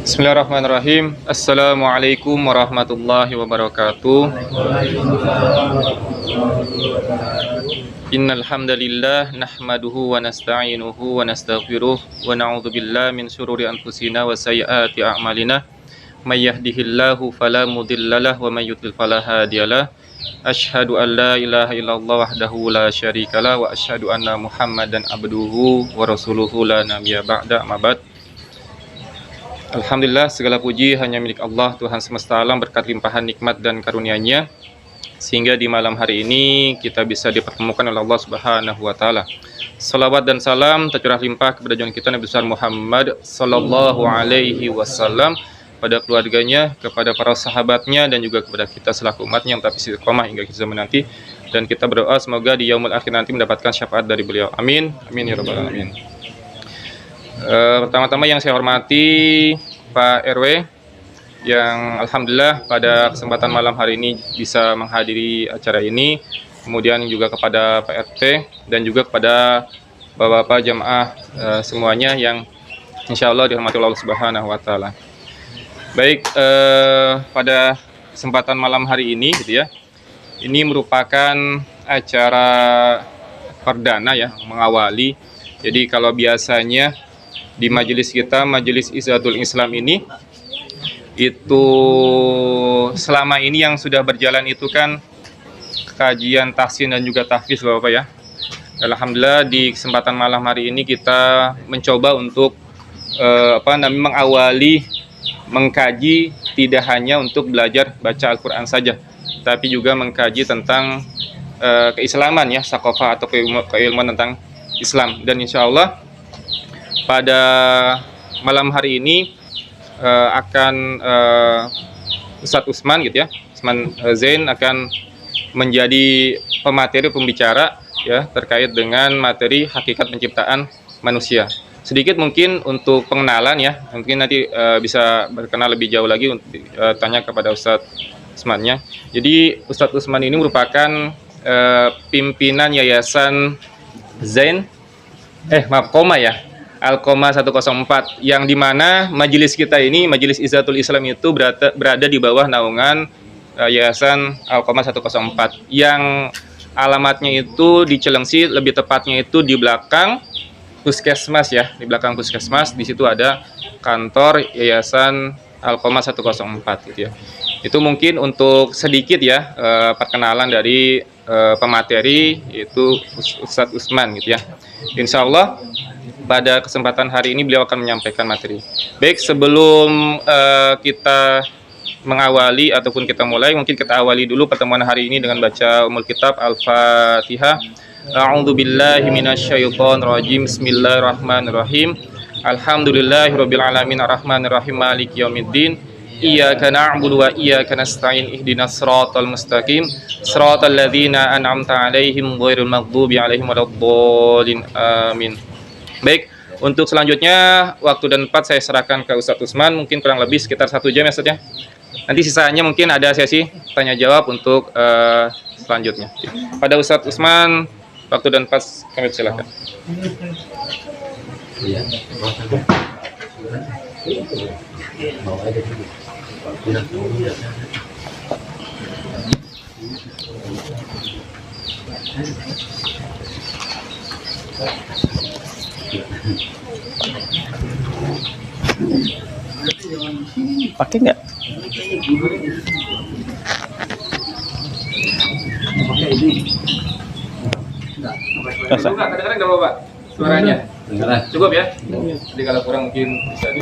Bismillahirrahmanirrahim. Assalamualaikum warahmatullahi wabarakatuh. Innal hamdalillah nahmaduhu wa nasta'inuhu wa nastaghfiruh wa na'udzu billahi min shururi anfusina wa sayyiati a'malina. May yahdihillahu fala mudhillalah wa may yudlil fala hadiyalah. Asyhadu an la ilaha illallah wahdahu la syarikalah wa asyhadu anna Muhammadan abduhu wa rasuluhu la nabiyya ba'da, amma ba'd. Alhamdulillah, segala puji hanya milik Allah, Tuhan semesta alam, berkat limpahan nikmat dan karunia-Nya sehingga di malam hari ini kita bisa dipertemukan oleh Allah Subhanahu wa taala. Salawat dan salam tercurah limpah kepada junjungan kita Nabi besar Muhammad sallallahu alaihi wasallam, pada keluarganya, kepada para sahabatnya, dan juga kepada kita selaku umatnya yang tetap istiqomah hingga kita zaman nanti. Dan kita berdoa semoga di yaumul akhir nanti mendapatkan syafaat dari beliau. Amin. Amin ya rabbal alamin. Pertama-tama yang saya hormati Pak RW yang alhamdulillah pada kesempatan malam hari ini bisa menghadiri acara ini, kemudian juga kepada Pak RT dan juga kepada Bapak-bapak jamaah semuanya yang insya Allah dirahmati Allah Subhanahu wa taala. Baik, pada kesempatan malam hari ini gitu ya, ini merupakan acara perdana ya, mengawali. Jadi kalau biasanya di majelis kita, Majelis Izzatul Islam ini, itu selama ini yang sudah berjalan itu kan kajian tahsin dan juga tahfiz Bapak ya. Alhamdulillah di kesempatan malam hari ini kita mencoba untuk mengawali, mengkaji tidak hanya untuk belajar baca Al-Quran saja, tapi juga mengkaji tentang keislaman ya, sakofah atau keilmuan tentang Islam. Dan insya Allah pada malam hari ini Ustadz Usman gitu ya, Usman Zain akan menjadi pemateri pembicara ya terkait dengan materi hakikat penciptaan manusia. Sedikit mungkin untuk pengenalan ya, mungkin nanti bisa berkenal lebih jauh lagi untuk tanya kepada Ustadz Usmannya. Jadi Ustadz Usman ini merupakan pimpinan Yayasan Zain Koma ya, Al-Qoma 104, yang dimana majelis kita ini, Majelis Izzatul Islam itu berada di bawah naungan Yayasan Al-Qoma 104 yang alamatnya itu di Cilengsi, lebih tepatnya itu di belakang Puskesmas ya, di belakang Puskesmas. Di situ ada kantor Yayasan Al-Qoma 104 gitu ya. Itu mungkin untuk sedikit ya perkenalan dari pemateri, yaitu Ustadz Usman gitu ya. Insya Allah pada kesempatan hari ini beliau akan menyampaikan materi. Baik, sebelum kita mengawali ataupun kita mulai, mungkin kita awali dulu pertemuan hari ini dengan baca Ummul Kitab Al-Fatihah. A'udzu billahi minasyaitonir rajim. Bismillahirrahmanirrahim. Alhamdulillahirabbil alamin arrahmanir rahim maliki yaumiddin. Iyyaka na'budu wa iyyaka nasta'in ihdinas siratal mustaqim siratal ladzina an'amta 'alaihim ghairil maghdubi 'alaihim waladdallin. Amin. Baik, untuk selanjutnya waktu dan tempat saya serahkan ke Ustadz Usman, mungkin kurang lebih sekitar 1 jam ya Ustadz ya. Nanti sisanya mungkin ada sesi tanya jawab untuk selanjutnya. Pada Ustadz Usman, waktu dan tempat kami silakan. Pakai nggak? Kedengeran nggak Bapak suaranya? Cukup ya? Jadi kalau kurang mungkin bisa di...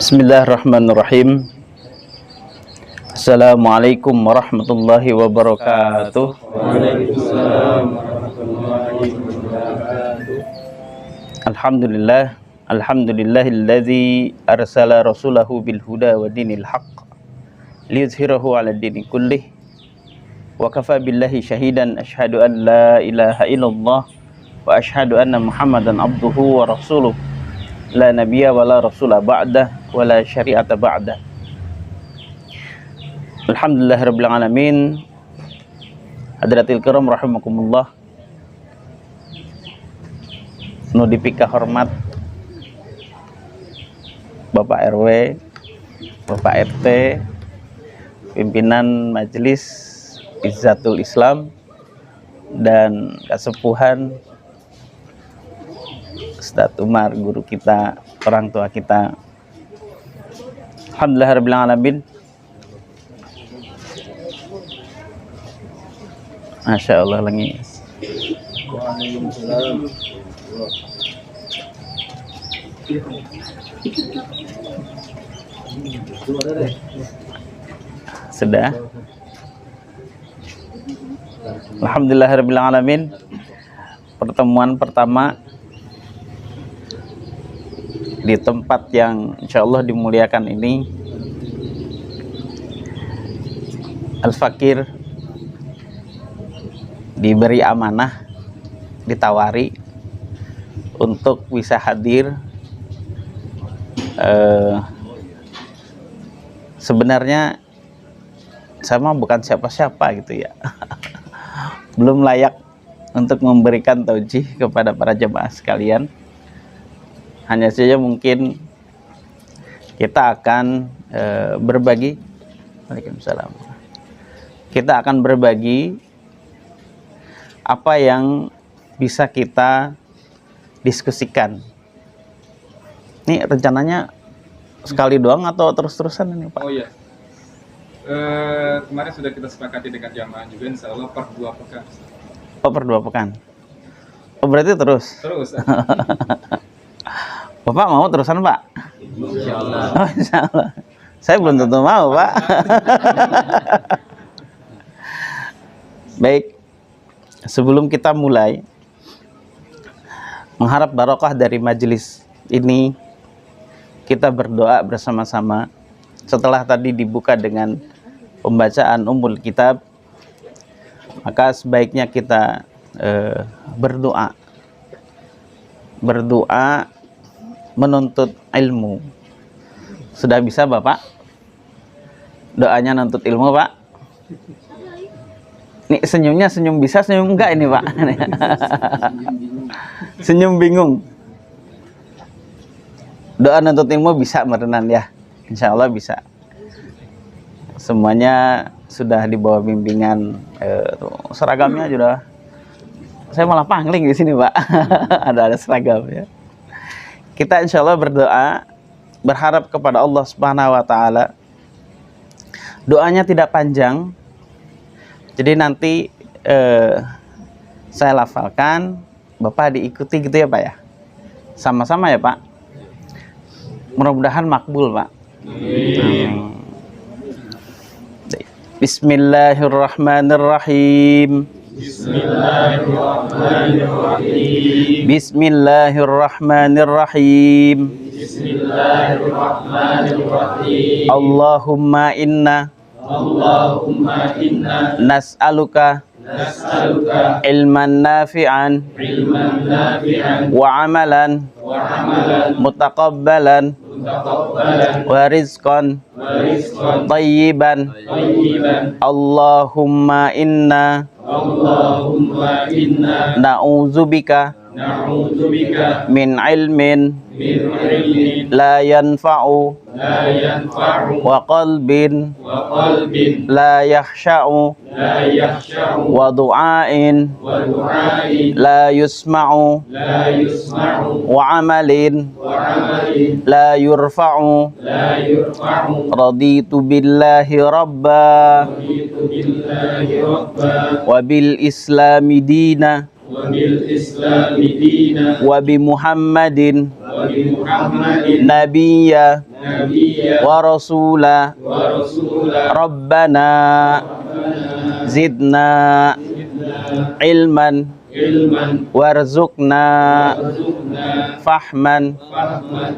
Bismillahirrahmanirrahim. Assalamualaikum warahmatullahi wabarakatuh. Waalaikumsalam warahmatullahi wabarakatuh. Alhamdulillah, alhamdulillahilladzi arsala rasulahu bil huda wa dinil haqq liyuzhirahu 'ala dini kullih wa kafa billahi syahidan asyhadu an la ilaha illallah wa asyhadu anna Muhammadan abduhu wa rasuluh la nabiyya wa la rasula ba'dah wa la syari'ata ba'dah. Alhamdulillahirabbil alamin. Hadratil kiram rahimakumullah. Nu dipika hormat Bapak RW, Bapak RT, pimpinan Majelis Izzatul Islam, dan kasepuhan Ustadz Umar, guru kita, orang tua kita. Alhamdulillahirabbil alamin. Masya Allah lagi. Sudah. Alhamdulillahirabbil alamin. Pertemuan pertama di tempat yang insya Allah dimuliakan ini, Al-Fakir diberi amanah, ditawari untuk bisa hadir. Sebenarnya saya mah bukan siapa-siapa gitu ya. Belum layak untuk memberikan taujih kepada para jemaah sekalian. Hanya saja mungkin kita akan berbagi. Waalaikumsalam. Kita akan berbagi apa yang bisa kita diskusikan. Ini rencananya sekali doang atau terus-terusan ini, Pak? Oh iya. Kemarin sudah kita sepakati dengan jamaah juga, insya Allah per 2 pekan. Oh, per 2 pekan. Oh, berarti terus? Terus. Bapak mau terusan, Pak? Insya Allah. Oh, insya Allah. Saya belum tentu mau, Pak. Baik. Sebelum kita mulai, mengharap barokah dari majelis ini, kita berdoa bersama-sama. Setelah tadi dibuka dengan pembacaan Ummul Kitab, maka sebaiknya kita berdoa menuntut ilmu. Sudah bisa Bapak? Doanya nuntut ilmu, Pak? Ini senyumnya senyum bisa, senyum enggak ini, Pak? Senyum bingung. Doa nuntut ilmu bisa merenan ya? Insya Allah bisa. Semuanya sudah di bawah bimbingan. Seragamnya sudah. Saya malah pangling di sini, Pak. ada seragam ya. Kita insya Allah berdoa, berharap kepada Allah Subhanahu Wa Taala. Doanya tidak panjang. Jadi nanti saya lafalkan, Bapak diikuti gitu ya, Pak ya. Sama-sama ya, Pak. Mudah-mudahan makbul, Pak. Bismillahirrahmanirrahim. Bismillahirrahmanirrahim. Bismillahirrahmanirrahim. Bismillahirrahmanirrahim. Allahumma inna nas'aluka ilman nafi'an wa amalan mutaqabbalan wa rizqan tayyiban. Allahumma inna na'udzubika min ilmin la yanfa'u wa qalbin la yakhsha'u wa du'ain la yusma'u wa amalin la yurfa'u. Raditu billahi rabba wa bil islami dina wa bi Muhammadin nabiyya wa rasula. Rabbana zidna ilman warzuqna fahman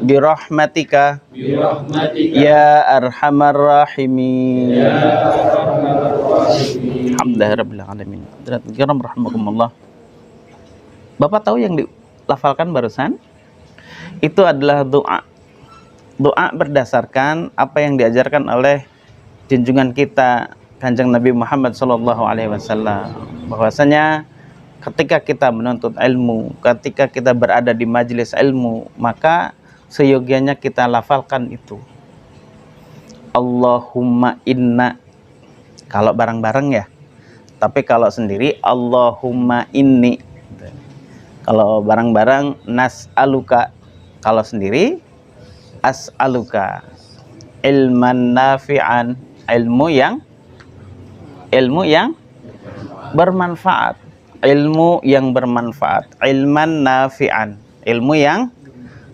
birahmatika ya arhamar rahimin. Alhamdulillahirabbil alamin. Rahmakumullah. Bapak tahu yang dilafalkan barusan? Itu adalah doa. Doa berdasarkan apa yang diajarkan oleh junjungan kita Kanjeng Nabi Muhammad SAW, bahwasanya ketika kita menuntut ilmu, ketika kita berada di majelis ilmu, maka seyogianya kita lafalkan itu, Allahumma inna, kalau bareng-bareng ya. Tapi kalau sendiri Allahumma inni. Kalau bareng-bareng nas'aluka. Kalau sendiri as'aluka ilman nafi'an, ilmu yang bermanfaat, ilmu yang bermanfaat, ilman nafi'an, ilmu yang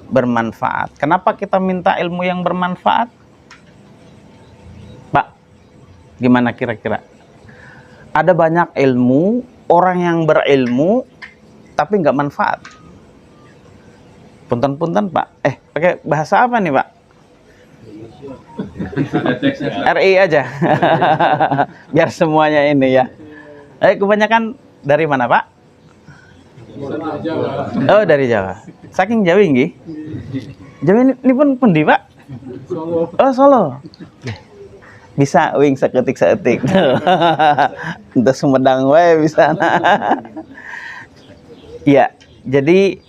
bermanfaat. Kenapa kita minta ilmu yang bermanfaat, Pak? Gimana kira-kira? Ada banyak ilmu, orang yang berilmu tapi nggak manfaat. Punten-punten Pak, pakai bahasa apa nih Pak? RI aja. Biar semuanya ini ya. Kebanyakan dari mana Pak? Oh, dari Jawa. Saking Jawa nggih. Jawa ini pun pundi Pak? Solo. Oh, Solo. Bisa wing seketik-seketik. Untuk Sumedang wae bisa. Ya, jadi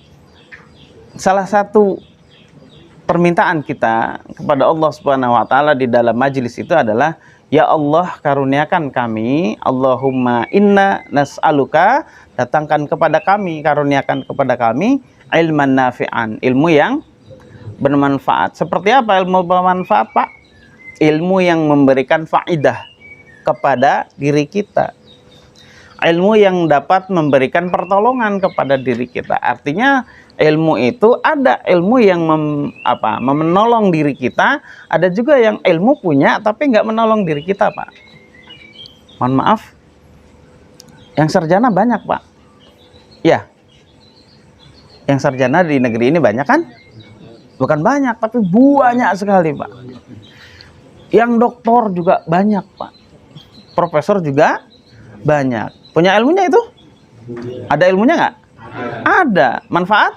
salah satu permintaan kita kepada Allah Subhanahu wa taala di dalam majelis itu adalah, ya Allah, karuniakan kami, Allahumma inna nas'aluka, datangkan kepada kami, karuniakan kepada kami ilman nafi'an, ilmu yang bermanfaat. Seperti apa ilmu bermanfaat Pak? Ilmu yang memberikan faidah kepada diri kita, ilmu yang dapat memberikan pertolongan kepada diri kita. Artinya ilmu itu ada ilmu yang menolong diri kita, ada juga yang ilmu punya tapi nggak menolong diri kita Pak. Mohon maaf, yang sarjana banyak Pak. Ya, yang sarjana di negeri ini banyak kan? Bukan banyak, tapi banyak sekali Pak. Yang doktor juga banyak Pak, profesor juga banyak. Punya ilmunya itu? Ada ilmunya nggak? Ada. Manfaat?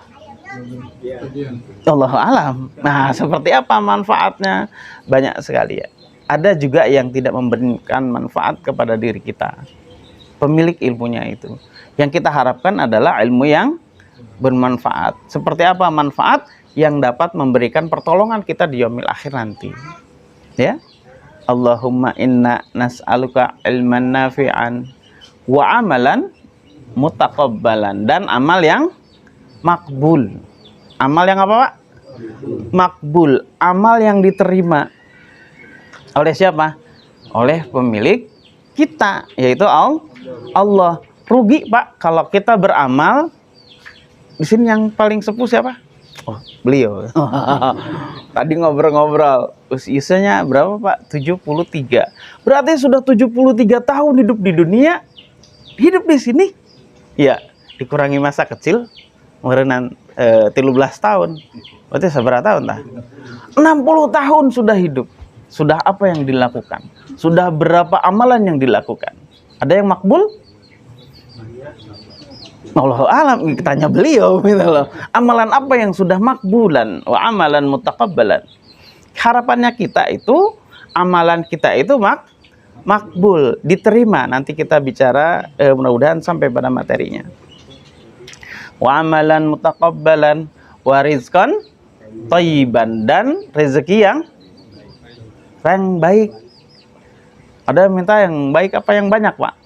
Allahu alam. Nah, seperti apa manfaatnya? Banyak sekali ya. Ada juga yang tidak memberikan manfaat kepada diri kita, pemilik ilmunya itu. Yang kita harapkan adalah ilmu yang bermanfaat. Seperti apa manfaat? Yang dapat memberikan pertolongan kita di yaumil akhir nanti. Ya, Allahumma inna nas'aluka ilman nafi'an wa amalan mutaqabbalan, dan amal yang makbul. Amal yang apa Pak? Makbul, amal yang diterima oleh siapa? Oleh pemilik kita, yaitu Allah. Rugi Pak kalau kita beramal. Di sini yang paling sepuh siapa? Oh, beliau. Tadi ngobrol-ngobrol, usianya berapa Pak? 73. Berarti sudah 73 tahun hidup di dunia. Hidup di sini. Ya, dikurangi masa kecil, merenan 13 tahun. Berarti seberapa tahun lah? 60 tahun sudah hidup. Sudah apa yang dilakukan? Sudah berapa amalan yang dilakukan? Ada yang makbul? Allahu alam, tanya beliau gitu loh. Amalan apa yang sudah makbulan wa amalan mutaqabbalan? Harapannya kita itu amalan kita itu makbul, diterima. Nanti kita bicara mudah-mudahan sampai pada materinya. Wa amalan mutaqabbalan wa rizqan thayyiban, dan rezeki yang baik. Ada yang minta yang baik apa yang banyak Pak?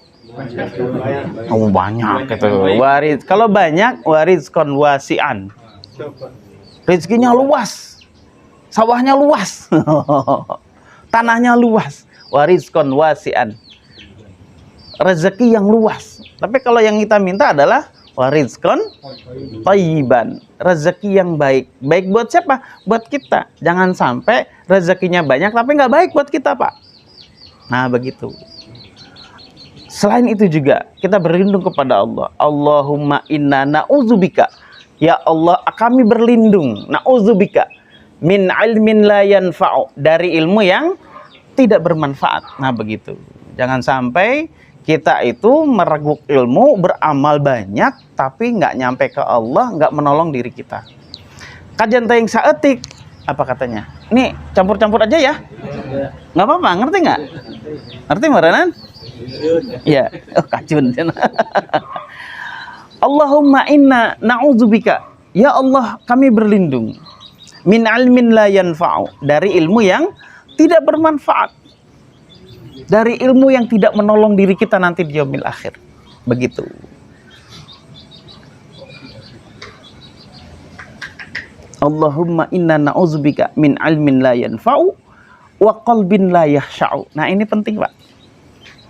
Oh, banyak gitu. Waris, kalau banyak warizqan wasi'an. Rezekinya luas. Sawahnya luas. Tanahnya luas. Warizqan wasi'an. Rezeki yang luas. Tapi kalau yang kita minta adalah warizqan thayyiban. Rezeki yang baik. Baik buat siapa? Buat kita. Jangan sampai rezekinya banyak tapi nggak baik buat kita Pak. Nah begitu. Selain itu juga kita berlindung kepada Allah. Allahumma inna na'udzubika. Ya Allah, kami berlindung. Na'udzubika min ilmin la yanfa'u, dari ilmu yang tidak bermanfaat. Nah begitu. Jangan sampai kita itu mereguk ilmu, beramal banyak, tapi nggak nyampe ke Allah, nggak menolong diri kita. Kajian tayang saetik, apa katanya? Ini campur-campur aja ya. Nggak apa-apa, ngerti nggak? Ngerti Maranan? Ya, oh kacun. Allahumma inna na'udzubika. Ya Allah, kami berlindung min ilmin la yanfa'u, dari ilmu yang tidak bermanfaat, dari ilmu yang tidak menolong diri kita nanti di yaumil akhir. Begitu. Allahumma inna na'udzubika min ilmin la yanfa'u wa qalbin la yakhsha'u. Nah, ini penting, Pak.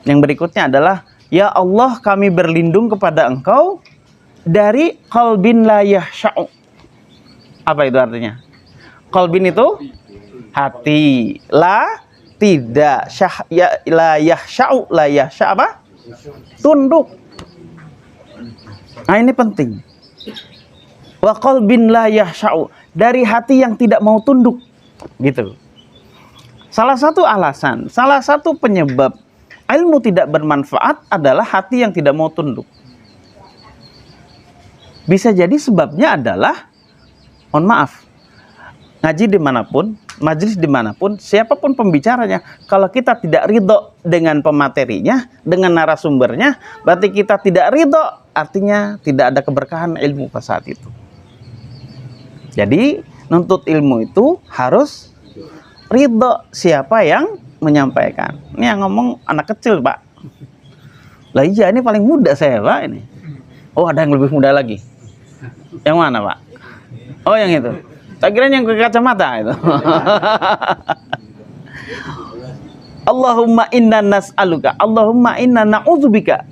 Yang berikutnya adalah, ya Allah, kami berlindung kepada Engkau dari qalbin la yakhsha'u. Apa itu artinya? Qalbin itu hati, la tidak, syah ya, la yakhsha'u, la yakhsha' apa? Tunduk. Nah, ini penting. Wa qalbin la yakhsha'u, dari hati yang tidak mau tunduk. Gitu. Salah satu alasan, salah satu penyebab ilmu tidak bermanfaat adalah hati yang tidak mau tunduk. Bisa jadi sebabnya adalah, mohon maaf, ngaji dimanapun, majelis dimanapun, siapapun pembicaranya, kalau kita tidak ridho dengan pematerinya, dengan narasumbernya, berarti kita tidak ridho, artinya tidak ada keberkahan ilmu pada saat itu. Jadi nuntut ilmu itu harus ridho siapa yang menyampaikan. Ini yang ngomong anak kecil, Pak. Lah iya, ini paling muda saya, Pak, ini. Oh, ada yang lebih muda lagi. Yang mana, Pak? Oh, yang itu. Tak kira yang ke kacamata itu. Allahumma inna nas'aluka, Allahumma inna na'udzubika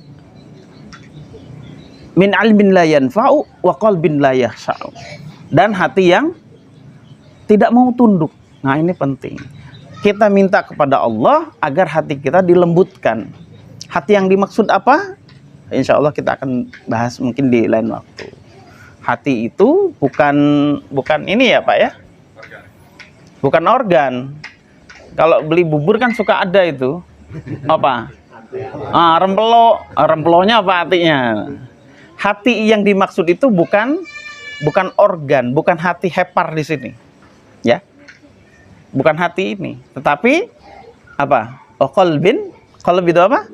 min ilmin la yanfa'u wa qalbin la yakhsha'u. Dan hati yang tidak mau tunduk. Nah, ini penting. Kita minta kepada Allah agar hati kita dilembutkan. Hati yang dimaksud apa? Insya Allah kita akan bahas mungkin di lain waktu. Hati itu bukan ini ya, Pak ya? Bukan organ. Kalau beli bubur kan suka ada itu. Apa? Rempelonya apa hatinya? Hati yang dimaksud itu bukan organ, bukan hati hepar di sini. Ya. Bukan hati ini, tetapi apa? Oh, qalbin. Qalb itu apa?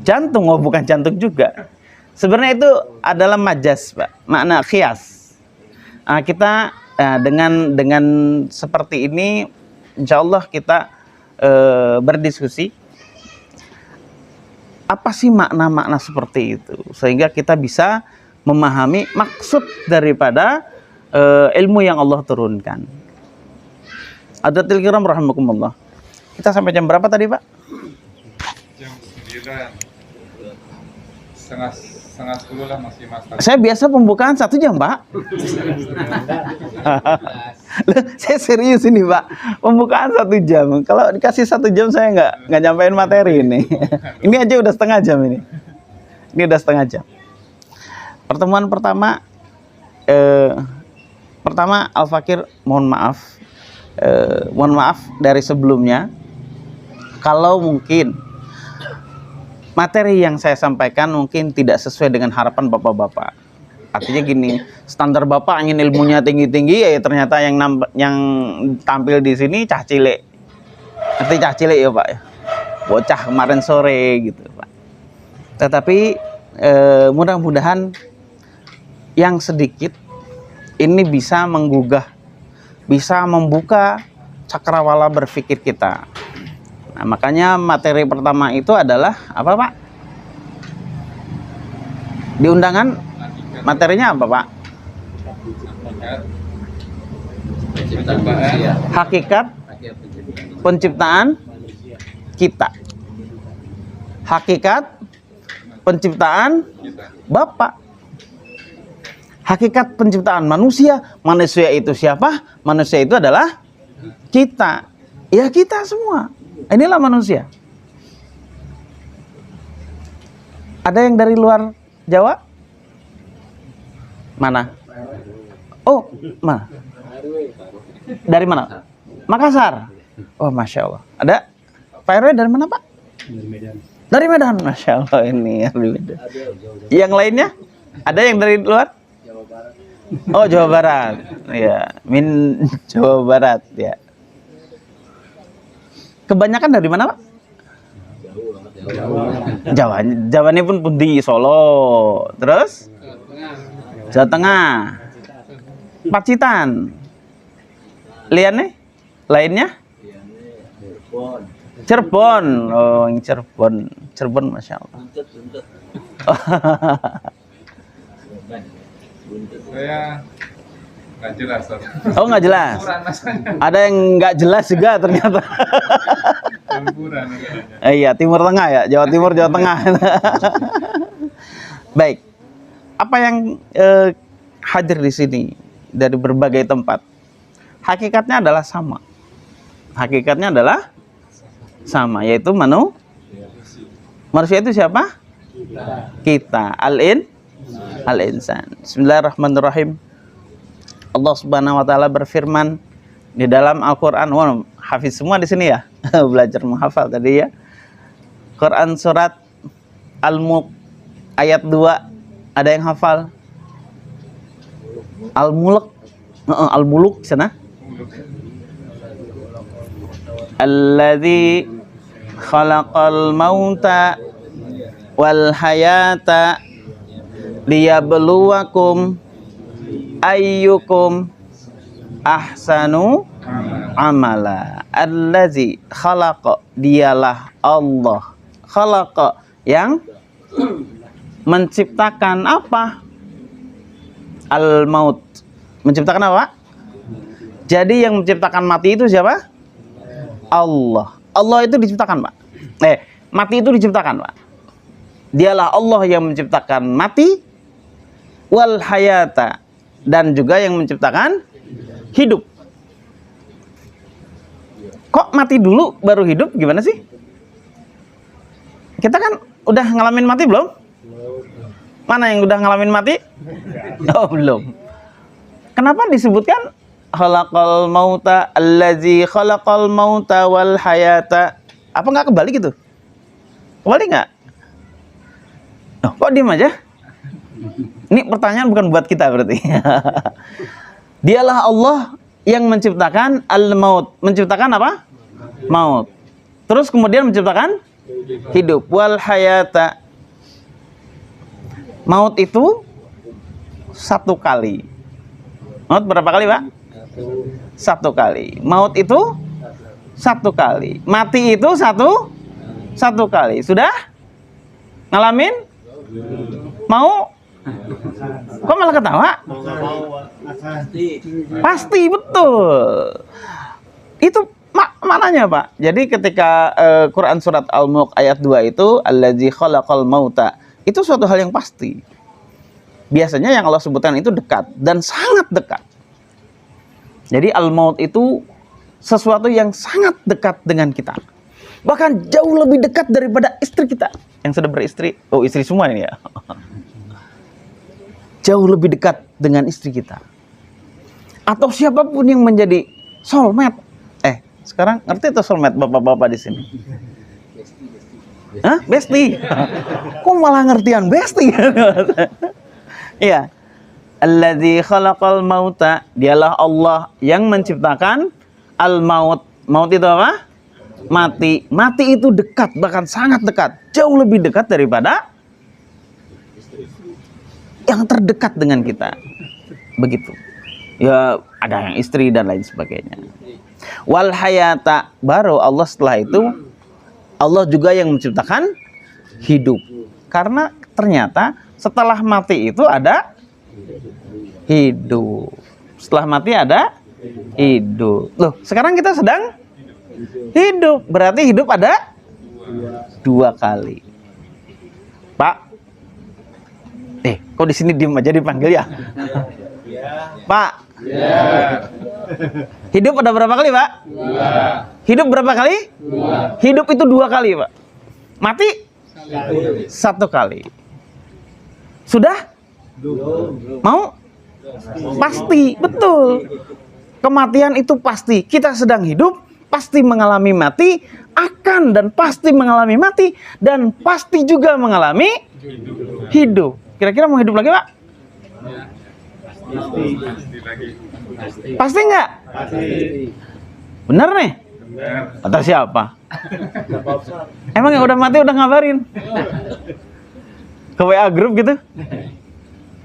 Jantung. Oh, bukan jantung juga. Sebenarnya itu adalah majas, Pak, makna qiyas. Kita dengan seperti ini, insya Allah kita berdiskusi apa sih makna-makna seperti itu, sehingga kita bisa memahami maksud daripada ilmu yang Allah turunkan. Hadirin kiram rahimakumullah. Kita sampai jam berapa tadi, Pak? Jam 9. Setengah 10 lah masih masak. Saya biasa pembukaan 1 jam, Pak. Saya serius ini, Pak. Pembukaan 1 jam. Kalau dikasih 1 jam saya nggak nyampein materi ini. Ini aja udah setengah jam ini. Ini udah setengah jam. Pertemuan pertama, Al-Fakir mohon maaf dari sebelumnya. Kalau mungkin materi yang saya sampaikan mungkin tidak sesuai dengan harapan bapak-bapak. Artinya gini, standar bapak ingin ilmunya tinggi-tinggi, ya ternyata yang tampil di sini cah cilik. Nanti cah cilik ya, Pak ya. Bocah kemarin sore gitu, Pak. Tetapi mudah-mudahan yang sedikit ini bisa menggugah, bisa membuka cakrawala berpikir kita. Nah, makanya materi pertama itu adalah apa, Pak? Di undangan materinya apa, Pak? Hakikat penciptaan kita. Hakikat penciptaan Bapak. Hakikat penciptaan manusia. Manusia itu siapa? Manusia itu adalah kita. Ya, kita semua. Inilah manusia. Ada yang dari luar Jawa? Mana? Oh, mana? Dari mana? Makassar. Oh, Masya Allah. Ada? Pak RW dari mana, Pak? Dari Medan. Dari Medan, Masya Allah ini. Yang lainnya? Ada yang dari luar? Jawa Barat. Oh, Jawa Barat. Ya, Jawa Barat ya. Kebanyakan dari mana, Pak? Jawa. Jawanya pun di Solo. Terus? Jawa Tengah. Pacitan. Liane? Lainnya? Cirebon. Oh, yang Cirebon. Cirebon, Masya Allah. Saya nggak jelas. Oh, nggak jelas. Ada yang nggak jelas juga ternyata. Iya, Timur Tengah ya, Jawa Timur, Jawa Tengah. Baik, apa yang hadir di sini dari berbagai tempat, hakikatnya adalah sama. Hakikatnya adalah sama, yaitu manusia itu siapa? Kita. Al-insan. Bismillahirrahmanirrahim. Allah Subhanahu wa taala berfirman di dalam Al-Qur'an. Wah, hafiz semua di sini ya. Belajar menghafal tadi ya. Quran surat Al-Mulk ayat 2. Ada yang hafal? Al-Mulk. Al-Mulk sana. Alladzi khalaqal mauta wal hayata liyabluwakum ayyukum ahsanu amala. Allazi khalaqa, dialah Allah. Khalaqa, yang menciptakan apa? Al-maut. Menciptakan apa? Jadi yang menciptakan mati itu siapa? Allah. Allah itu diciptakan, Pak. Mati itu diciptakan, Pak. Dialah Allah yang menciptakan mati wal hayata, dan juga yang menciptakan hidup. Kok mati dulu baru hidup? Gimana sih? Kita kan udah ngalamin mati belum? Mana yang udah ngalamin mati? Oh, belum. Kenapa disebutkan khalaqal mauta, allazi khalaqal mauta wal hayata? Apa nggak kebalik gitu? Kebalik nggak? Oh, kok diem aja? Ini pertanyaan bukan buat kita berarti. Dialah Allah yang menciptakan al-maut. Menciptakan apa? Maut. Terus kemudian menciptakan hidup. Wal hayata. Maut itu satu kali. Maut berapa kali, Pak? Satu kali. Maut itu satu kali. Mati itu satu kali. Sudah? Ngalamin? Mau? Kok malah ketawa? Pasti, betul. Itu maknanya, Pak. Jadi ketika Quran surat Al-Mulk ayat 2 itu allazi khalaqal mauta, itu suatu hal yang pasti. Biasanya yang Allah sebutkan itu dekat dan sangat dekat. Jadi al-maut itu sesuatu yang sangat dekat dengan kita. Bahkan jauh lebih dekat daripada istri kita yang sudah beristri. Oh, istri semua ini ya. Jauh lebih dekat dengan istri kita. Atau siapapun yang menjadi soulmate. Sekarang ngerti tuh soulmate bapak-bapak di sini? Hah? Besti? Kok malah ngertian besti? Iya. Allazi khalaqal mauta, dialah Allah yang menciptakan al-maut. Maut itu apa? Mati. Mati itu dekat, bahkan sangat dekat. Jauh lebih dekat daripada yang terdekat dengan kita. Begitu. Ya, ada yang istri dan lain sebagainya. Wal hayata, baru Allah setelah itu Allah juga yang menciptakan hidup. Karena ternyata setelah mati itu ada hidup. Setelah mati ada hidup. Loh, sekarang kita sedang hidup. Berarti hidup ada 2 kali. Pak, kok di sini diem aja dipanggil ya? Pak. Hidup ada berapa kali, Pak? 2. Hidup berapa kali? 2. Hidup itu 2 kali, Pak. Mati? 1 kali. Sudah? Mau? Pasti, betul. Kematian itu pasti. Kita sedang hidup, pasti mengalami mati, akan dan pasti mengalami mati, dan pasti juga mengalami hidup. Kira-kira mau hidup lagi, Pak? Pasti nggak? Pasti. Benar nih? Kata siapa? Emang yang udah mati udah ngabarin? Ke WA grup gitu?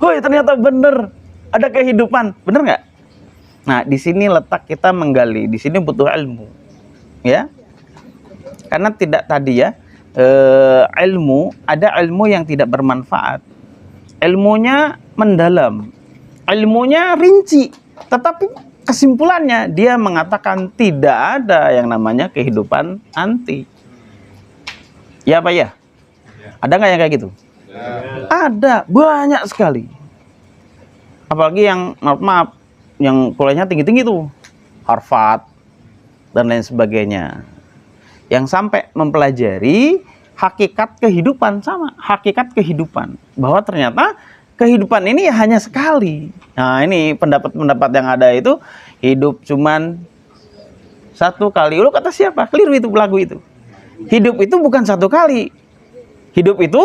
Woi, ternyata bener ada kehidupan, bener nggak? Nah, di sini letak kita menggali, di sini butuh ilmu, ya. Karena tidak tadi ya, ilmu, ada ilmu yang tidak bermanfaat. Ilmunya mendalam, ilmunya rinci, tetapi kesimpulannya dia mengatakan tidak ada yang namanya kehidupan nanti. Ya apa ya? Ada nggak yang kayak gitu? Ada, banyak sekali. Apalagi yang maaf, yang kuliahnya tinggi-tinggi tuh, Harvard dan lain sebagainya. Yang sampai mempelajari hakikat kehidupan, sama hakikat kehidupan, bahwa ternyata kehidupan ini hanya sekali. Nah, ini pendapat-pendapat yang ada itu, hidup cuman satu kali. Lu kata siapa? Keliru itu lagu itu. Hidup itu bukan satu kali. Hidup itu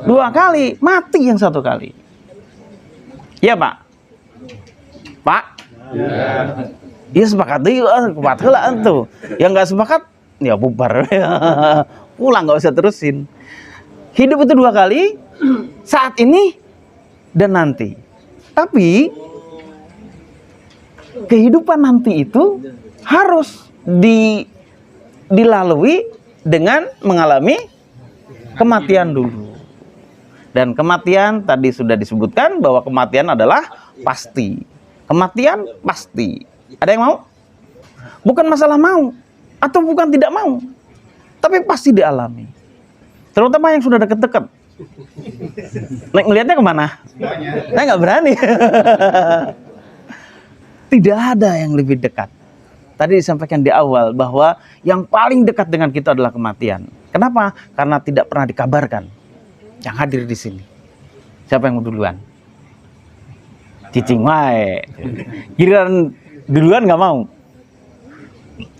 dua kali, mati yang satu kali. Iya, Pak? Pak? Iya, sepakat deh, kuat heula tuh. Yang nggak sepakat, ya bubar. Pulang, nggak usah terusin. Hidup itu dua kali, saat ini dan nanti. Tapi kehidupan nanti itu harus dilalui dengan mengalami kematian dulu. Dan kematian tadi sudah disebutkan bahwa kematian adalah pasti. Kematian pasti. Ada yang mau? Bukan masalah mau atau bukan tidak mau, tapi pasti dialami. Terutama yang sudah deket-deket. Ngelihatnya kemana? Saya nggak berani. Tidak ada yang lebih dekat. Tadi disampaikan di awal bahwa yang paling dekat dengan kita adalah kematian. Kenapa? Karena tidak pernah dikabarkan. Yang hadir di sini. Siapa yang mau duluan? Cicing wae. Giliran duluan nggak mau.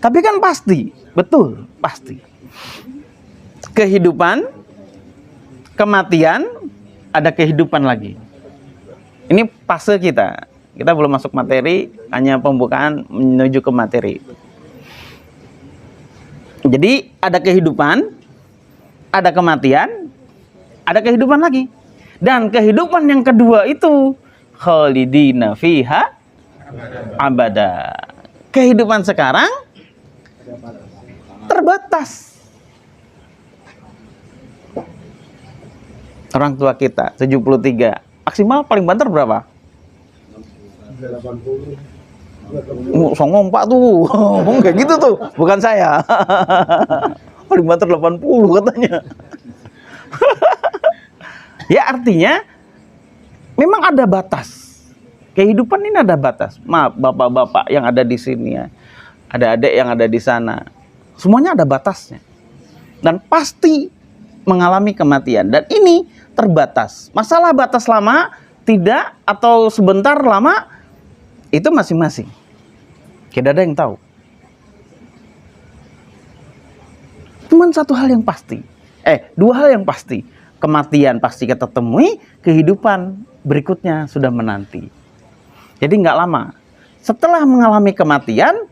Tapi kan pasti, betul, pasti. Kehidupan, kematian, ada kehidupan lagi. Ini fase kita. Kita belum masuk materi, hanya pembukaan menuju ke materi. Jadi ada kehidupan, ada kematian, ada kehidupan lagi. Dan kehidupan yang kedua itu khalidina fiha abada. Kehidupan sekarang terbatas. Orang tua kita 73, maksimal paling banter berapa? 80. Songong Pak tuh. Ngomong kayak gitu tuh, bukan saya. Paling banter 80 katanya. Ya artinya memang ada batas. Kehidupan ini ada batas. Maaf bapak-bapak yang ada di sini ya. Ada adik yang ada di sana. Semuanya ada batasnya. Dan pasti mengalami kematian. Dan ini terbatas. Masalah batas lama, tidak, atau sebentar lama, itu masing-masing. Tidak ada yang tahu. Cuman satu hal yang pasti. Dua hal yang pasti. Kematian pasti kita temui, kehidupan berikutnya sudah menanti. Jadi nggak lama. Setelah mengalami kematian,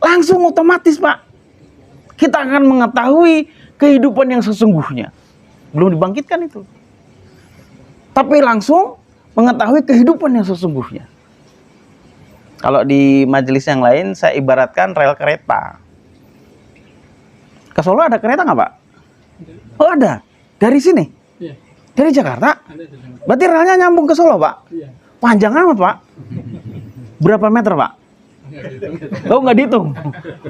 langsung otomatis Pak, kita akan mengetahui kehidupan yang sesungguhnya. Belum dibangkitkan itu. Tapi langsung mengetahui kehidupan yang sesungguhnya. Kalau di majelis yang lain, saya ibaratkan rel kereta. Ke Solo ada kereta nggak Pak? Oh ada. Dari sini? Iya. Dari Jakarta? Ada di sana. Berarti relnya nyambung ke Solo Pak? Iya. Panjang amat Pak. Berapa meter Pak? Oh nggak dihitung.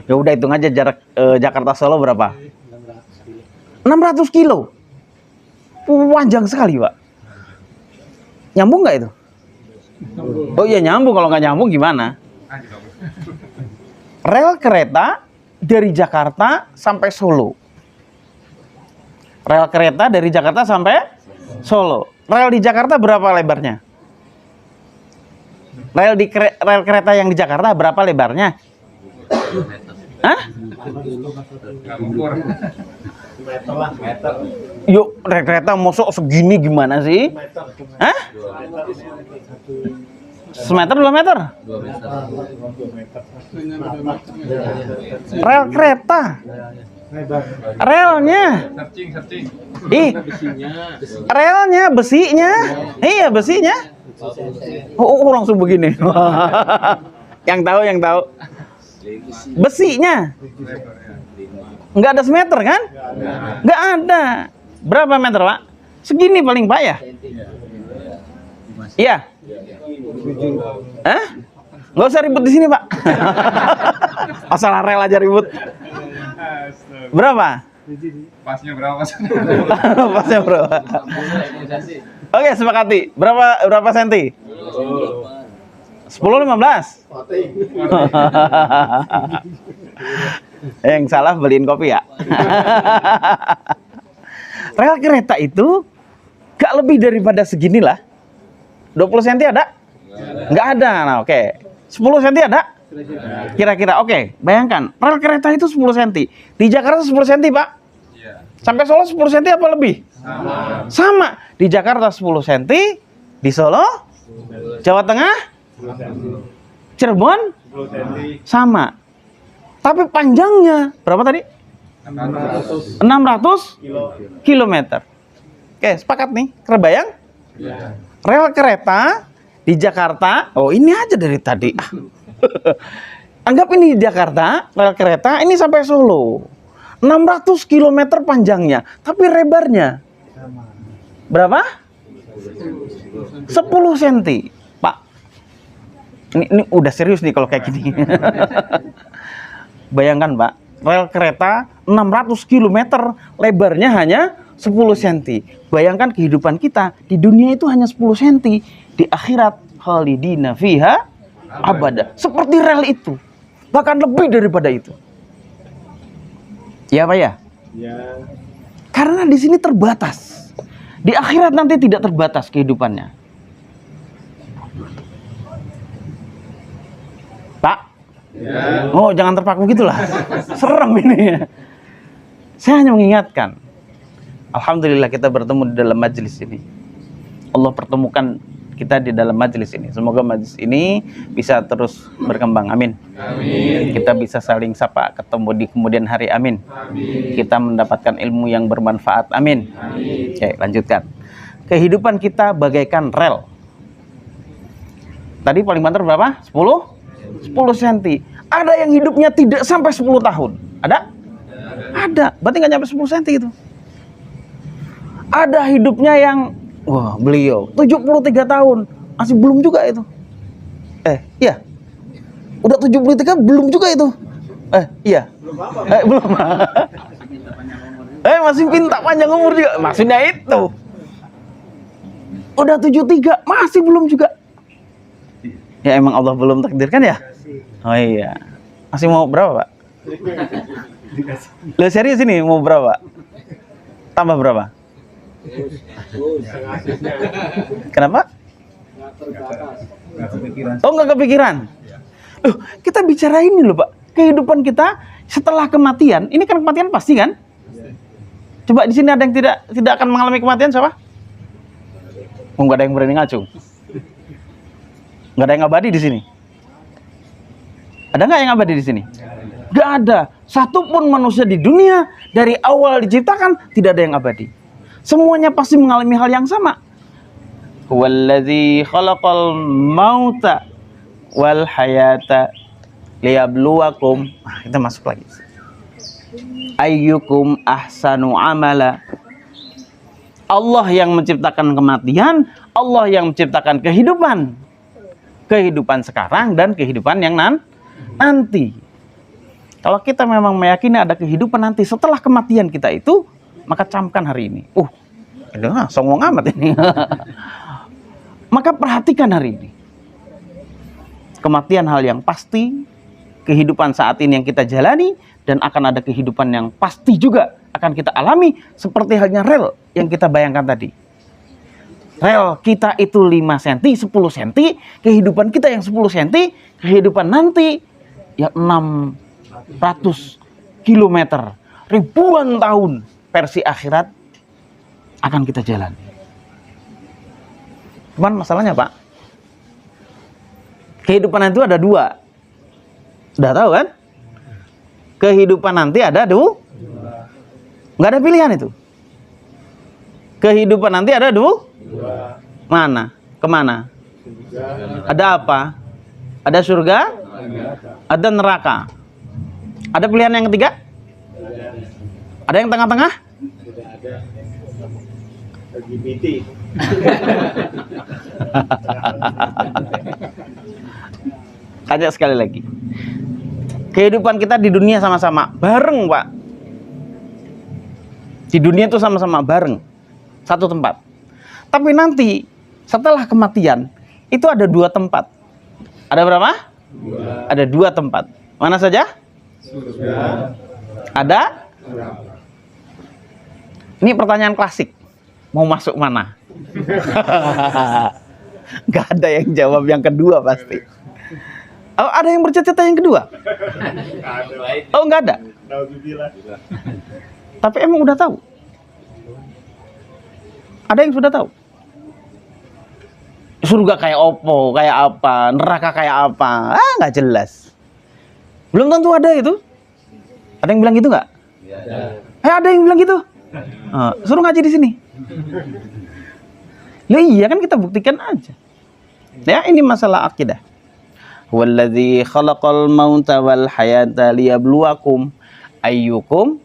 Ya udah hitung aja jarak Jakarta Solo berapa? 600 kilo. Panjang sekali Pak. Nyambung nggak itu? Oh iya nyambung. Kalau nggak nyambung gimana? Rel kereta dari Jakarta sampai Solo. Rel kereta dari Jakarta sampai Solo. Rel di Jakarta berapa lebarnya? Rel kereta yang di Jakarta berapa lebarnya? Hah? Meter. Yuk, rel kereta mosok segini gimana sih? Hah? Semeter 2 meter? 2 meter. Rel kereta. Relnya. Searching. Ih, relnya, besinya. Iya, besinya. Langsung begini. Yang tahu. Besinya. Nggak ada semeter kan? Nggak ada. Berapa meter, Pak? Segini paling Pak ya? Iya. Hah? Nggak usah ribut di sini, Pak. Masalah rel aja ribut. Berapa? Pasnya berapa? Pasnya berapa? Oke, sepakati. Berapa senti? 10 15. Yang salah beliin kopi ya. Rel kereta itu gak lebih daripada seginilah. 20 cm ada? Nggak ada. Nah, oke. 10 cm ada? Kira-kira. Oke, bayangkan rel kereta itu 10 cm. Di Jakarta 10 cm, Pak. Sampai Solo 10 cm apa lebih? Sama. Di Jakarta 10 cm, di Solo, Jawa Tengah, Cirebon sama. Tapi panjangnya berapa tadi? 600 kilometer. Oke, sepakat nih. Kebayang? Rel kereta di Jakarta. Oh, ini aja dari tadi. Anggap ini di Jakarta, rel kereta ini sampai Solo. 600 kilometer panjangnya, tapi lebarnya berapa? 10 cm, Pak. Ini udah serius nih kalau kayak gini. Bayangkan, Pak, rel kereta 600 km, lebarnya hanya 10 cm. Bayangkan kehidupan kita di dunia itu hanya 10 cm, di akhirat khalidina fiha abada. Seperti rel itu, bahkan lebih daripada itu. Ya, Pak ya? Ya. Karena di sini terbatas. Di akhirat nanti tidak terbatas kehidupannya. Pak? Ya. Oh, jangan terpaku gitulah. Serem ini. Saya hanya mengingatkan. Alhamdulillah kita bertemu di dalam majelis ini. Allah pertemukan kita di dalam majelis ini. Semoga majelis ini bisa terus berkembang. Amin. Amin. Kita bisa saling sapa, ketemu di kemudian hari. Amin. Amin. Kita mendapatkan ilmu yang bermanfaat. Amin. Amin. Oke, lanjutkan. Kehidupan kita bagaikan rel. Tadi paling banter berapa? 10 cm. Ada yang hidupnya tidak sampai 10 tahun. Ada? Ada. Berarti nggak nyampe 10 cm itu. Ada hidupnya yang wah, beliau 73 tahun masih belum juga itu. Iya. Udah 73 belum juga itu. Iya. Belum. Masih minta panjang umur juga. Maksudnya itu. Udah 73 masih belum juga. Ya emang Allah belum takdirkan ya? Oh iya. Masih mau berapa, Pak? Lo serius ini mau berapa? Tambah berapa? Kenapa? Oh, nggak kepikiran. Kita bicara ini loh, Pak. Kehidupan kita setelah kematian. Ini kan kematian pasti kan? Coba di sini ada yang tidak akan mengalami kematian siapa? Oh, nggak ada yang berani ngacung. Nggak ada yang abadi di sini. Ada nggak yang abadi di sini? Nggak ada. Satupun manusia di dunia dari awal diciptakan tidak ada yang abadi. Semuanya pasti mengalami hal yang sama. Huwallazi khalaqal mauta wal hayata liyabluwakum. Kita masuk lagi. Ayyukum ahsanu amala. Allah yang menciptakan kematian, Allah yang menciptakan kehidupan. Kehidupan sekarang dan kehidupan yang nanti. Kalau kita memang meyakini ada kehidupan nanti setelah kematian kita itu, maka camkan hari ini. Songong amat ini. Maka perhatikan hari ini. Kematian hal yang pasti, kehidupan saat ini yang kita jalani, dan akan ada kehidupan yang pasti juga akan kita alami, seperti halnya rel yang kita bayangkan tadi. Rel kita itu 5 cm, 10 cm, kehidupan kita yang 10 cm, kehidupan nanti yang 600 km, ribuan tahun versi akhirat akan kita jalani. Cuman masalahnya, Pak, Kehidupan itu ada dua. Udah tahu kan? Kehidupan nanti ada dua. Nggak ada pilihan itu. Kehidupan nanti ada dua. Mana? Kemana? Ada apa? Ada surga? Ada neraka. Ada pilihan yang ketiga? Ada yang tengah-tengah? LGBT. Tanya sekali lagi. Kehidupan kita di dunia sama-sama bareng, Pak. Di dunia itu sama-sama bareng, satu tempat. Tapi nanti setelah kematian itu ada dua tempat. Ada berapa? Ada dua tempat. Mana saja? Ada? Ini pertanyaan klasik. Mau masuk mana? Gak ada yang jawab yang kedua pasti. Oh, ada yang bercita-cita yang kedua? Oh, nggak ada. Tapi emang udah tahu? Ada yang sudah tahu? Surga kayak opo, kayak apa, neraka kayak apa? Ah, nggak jelas. Belum tentu ada itu. Ada yang bilang gitu nggak? Ada yang bilang gitu. Suruh ngaji di sini. Lah iya kan kita buktikan aja. Ya, ini masalah akidah. Walladzi khalaqal mauta wal hayata liyabluwakum ayyukum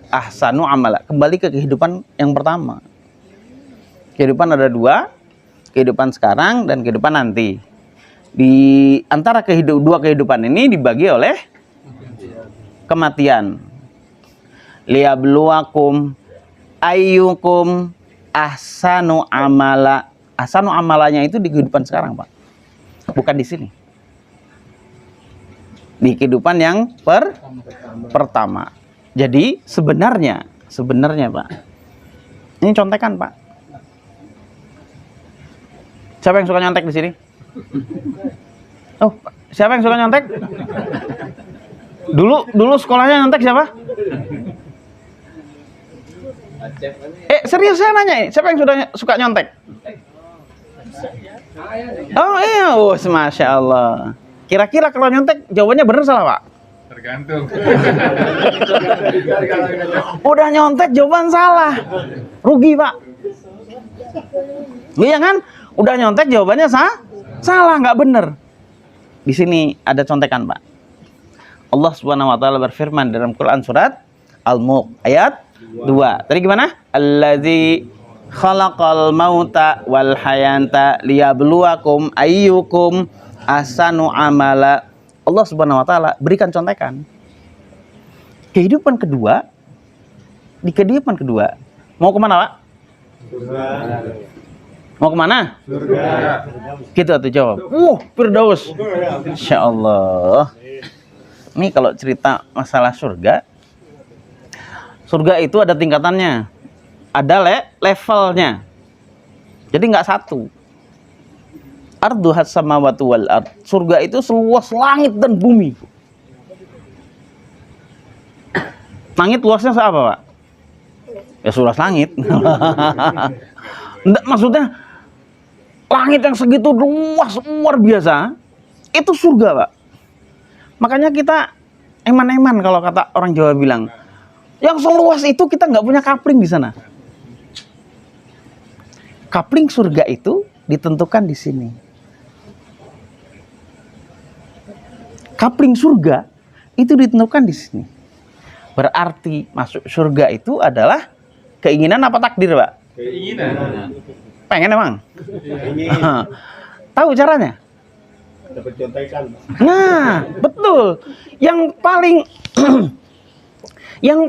ahsanu amala. Kembali ke kehidupan yang pertama. Kehidupan ada dua, kehidupan sekarang dan kehidupan nanti. Di antara dua kehidupan ini dibagi oleh kematian. Liyabluwakum ayyukum ahsanu amala. Ahsanu amalanya itu di kehidupan sekarang, Pak. Bukan di sini. Di kehidupan yang pertama. Jadi sebenarnya Pak, ini contekan Pak. Siapa yang suka nyontek di sini? Oh, siapa yang suka nyontek? Dulu sekolahnya nyontek siapa? Serius saya nanya, siapa yang suka nyontek? Oh iya, masya Allah. Kira-kira kalau nyontek jawabannya benar salah Pak? Tergantung. Udah nyontek jawaban salah, rugi Pak. Iya kan? Udah nyontek jawabannya salah, nggak bener. Di sini ada contekan Pak. Allah Subhanahu Wa Taala berfirman dalam Quran surat Al-Mulk ayat 2. Tadi gimana? Allazi khalaqal mauta wal hayata liyabluwakum ayyukum ahsanu amala. Allah Subhanahu wa taala berikan contekan. Kehidupan kedua, di kehidupan kedua mau kemana Pak? Surga. Mau kemana? Surga. Gitu tuh jawab. Firdaus. Insyaallah. Ini kalau cerita masalah surga, surga itu ada tingkatannya, ada levelnya. Jadi nggak satu. Arduhas samawati wal ard. Surga itu seluas langit dan bumi. Langit luasnya apa Pak? Ya seluas langit. Nggak, maksudnya langit yang segitu luas luar biasa, itu surga Pak. Makanya kita eman-eman kalau kata orang Jawa bilang, yang seluas itu kita nggak punya kapling di sana. Kapling surga itu ditentukan di sini. Kapling surga itu ditentukan di sini. Berarti masuk surga itu adalah keinginan apa takdir, Pak? Keinginan. Pengen emang? Ingin Tahu caranya? dapat contekan. Nah, betul. Yang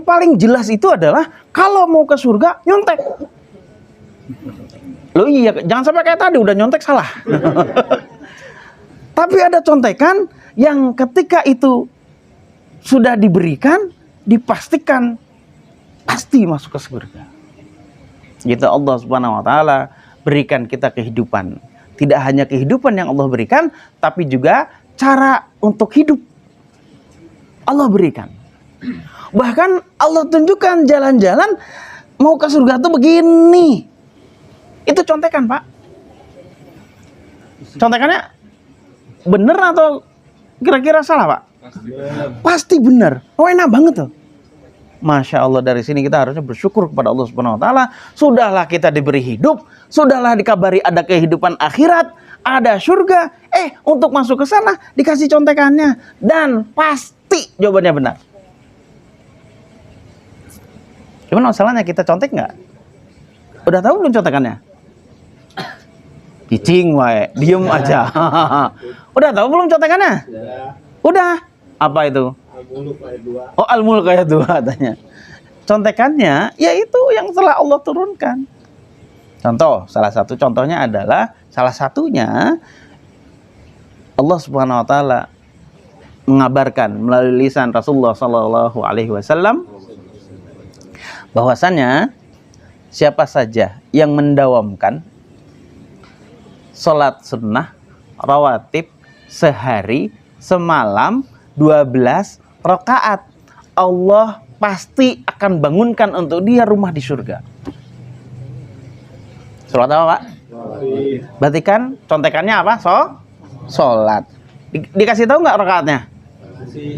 paling jelas itu adalah kalau mau ke surga nyontek. Loh iya, jangan sampai kayak tadi udah nyontek salah. Tapi ada contekan yang ketika itu sudah diberikan, dipastikan pasti masuk ke surga. Gitu Allah Subhanahu wa taala berikan kita kehidupan. Tidak hanya kehidupan yang Allah berikan, tapi juga cara untuk hidup Allah berikan. Bahkan Allah tunjukkan jalan-jalan mau ke surga tuh begini. Itu contekan Pak. Contekannya bener atau kira-kira salah, Pak? Pasti benar. Oh, enak banget tuh. Masya Allah, dari sini kita harusnya bersyukur kepada Allah Subhanahu Wa Taala. Sudahlah kita diberi hidup, sudahlah dikabari ada kehidupan akhirat, ada surga. Untuk masuk ke sana dikasih contekannya dan pasti jawabannya benar. Cuman masalahnya kita contek nggak? Udah tahu belum contekannya? Cicing wae, diem aja. Udah tahu belum contekannya? Udah. Apa itu? Al-Mulk ayat 2. Oh, Al-Mulk ayat 2 katanya. Contekannya yaitu yang telah Allah turunkan. Contoh, salah satu contohnya adalah salah satunya Allah Subhanahu Wa Taala mengabarkan melalui lisan Rasulullah Sallallahu Alaihi Wasallam bahwasannya siapa saja yang mendawamkan sholat sunnah rawatib sehari semalam 12 rakaat, Allah pasti akan bangunkan untuk dia rumah di surga. Sholat apa, Pak? Berarti kan contekannya apa? Sholat. Dikasih tahu nggak rakaatnya?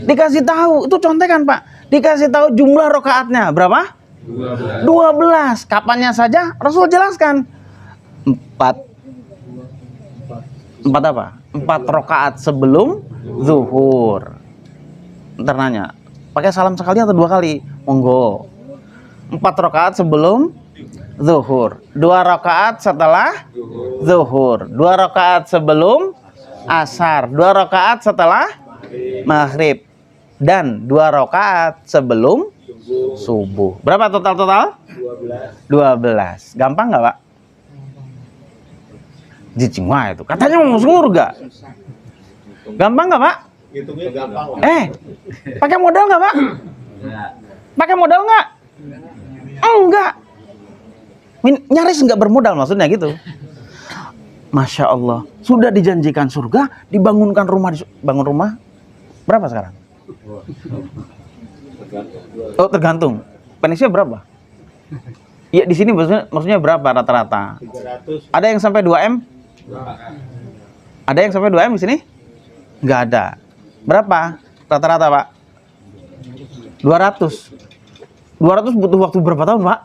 Dikasih tahu. Itu contekan, Pak. Dikasih tahu jumlah rakaatnya berapa? 12. Kapannya saja Rasul jelaskan. 4 apa? 4 rakaat sebelum zuhur. Ntar nanya, pakai salam sekali atau 2 kali? Monggo. 4 rakaat sebelum zuhur, 2 rakaat setelah zuhur, 2 rakaat sebelum asar, 2 rakaat setelah maghrib, dan 2 rakaat sebelum subuh. Berapa total? 12. Gampang nggak, Pak? Jicing wah itu. Katanya mau surga. Gampang nggak, Pak? Hitungnya gampang lah. Pakai modal nggak, Pak? Pakai modal nggak? Enggak. Nyaris nggak bermodal maksudnya gitu. Masya Allah, sudah dijanjikan surga, dibangunkan rumah, bangun rumah berapa sekarang? Oh, tergantung. Penisnya berapa? Ya di sini maksudnya berapa rata-rata? 300. Ada yang sampai 2M? Ada yang sampai 2M di sini? Nggak ada. Berapa rata-rata, Pak? 200. 200 butuh waktu berapa tahun, Pak?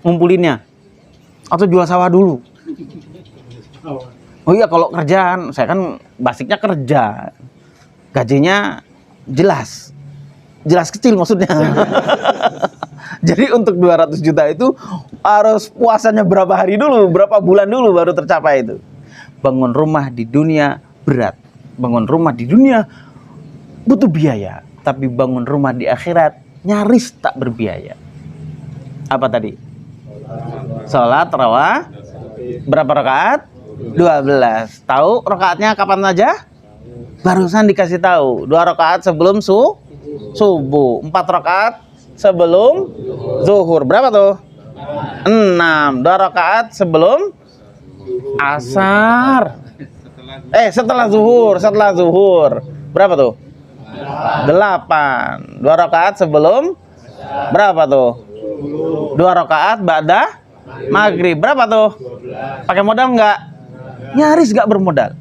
Ngumpulinnya? Atau jual sawah dulu? Oh iya, kalau kerjaan, saya kan basicnya kerja. Gajinya jelas kecil maksudnya. Jadi untuk 200 juta itu harus puasanya berapa hari dulu, berapa bulan dulu baru tercapai itu. Bangun rumah di dunia berat. Bangun rumah di dunia butuh biaya, tapi bangun rumah di akhirat nyaris tak berbiaya. Apa tadi? Sholat rawah berapa rakaat? 12. Tahu rakaatnya kapan aja? Barusan dikasih tahu. 2 rakaat sebelum subuh, 4 rakaat sebelum zuhur. Berapa tuh? 6. 2 rakaat sebelum asar. Setelah zuhur. Berapa tuh? 8. 2 rakaat sebelum berapa tuh? 2 rakaat ba'da maghrib. Berapa tuh? Pakai modal nggak? Nyaris nggak bermodal.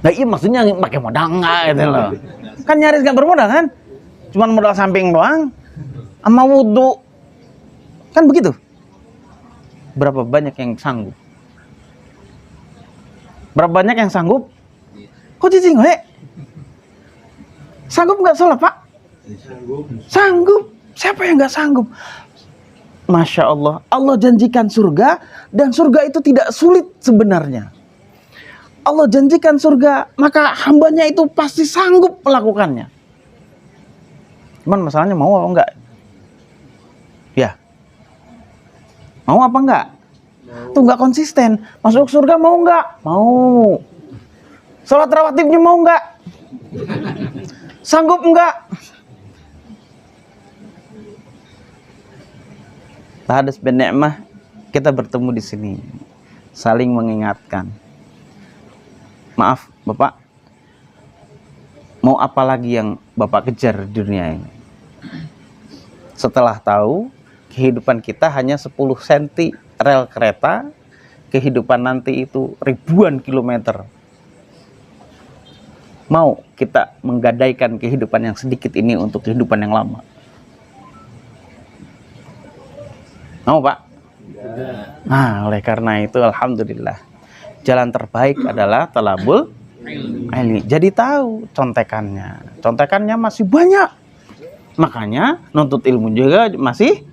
Nah iya maksudnya pakai modal nggak gitu loh. Kan nyaris nggak bermodal kan? Cuman modal samping doang sama wudhu. Kan begitu. Berapa banyak yang sanggup? Berapa banyak yang sanggup? Kok cicing we? Sanggup nggak sholat, Pak? Sanggup. Siapa yang nggak sanggup? Masya Allah. Allah janjikan surga, dan surga itu tidak sulit sebenarnya. Allah janjikan surga, maka hambanya itu pasti sanggup melakukannya. Cuman masalahnya mau apa enggak? Ya. Mau apa enggak? Tuh enggak konsisten. Masuk surga mau enggak? Mau. Sholat rawatibnya mau enggak? Sanggup enggak? Tahadas bin ni'mah, kita bertemu di sini, saling mengingatkan. Maaf, Bapak, mau apa lagi yang Bapak kejar di dunia ini? Setelah tahu kehidupan kita hanya 10 cm rel kereta, kehidupan nanti itu ribuan kilometer. Mau kita menggadaikan kehidupan yang sedikit ini untuk kehidupan yang lama? Mau Pak? Nah, oleh karena itu alhamdulillah, jalan terbaik adalah talabul ilmi. Jadi tahu contekannya. Contekannya masih banyak. Makanya nuntut ilmu juga masih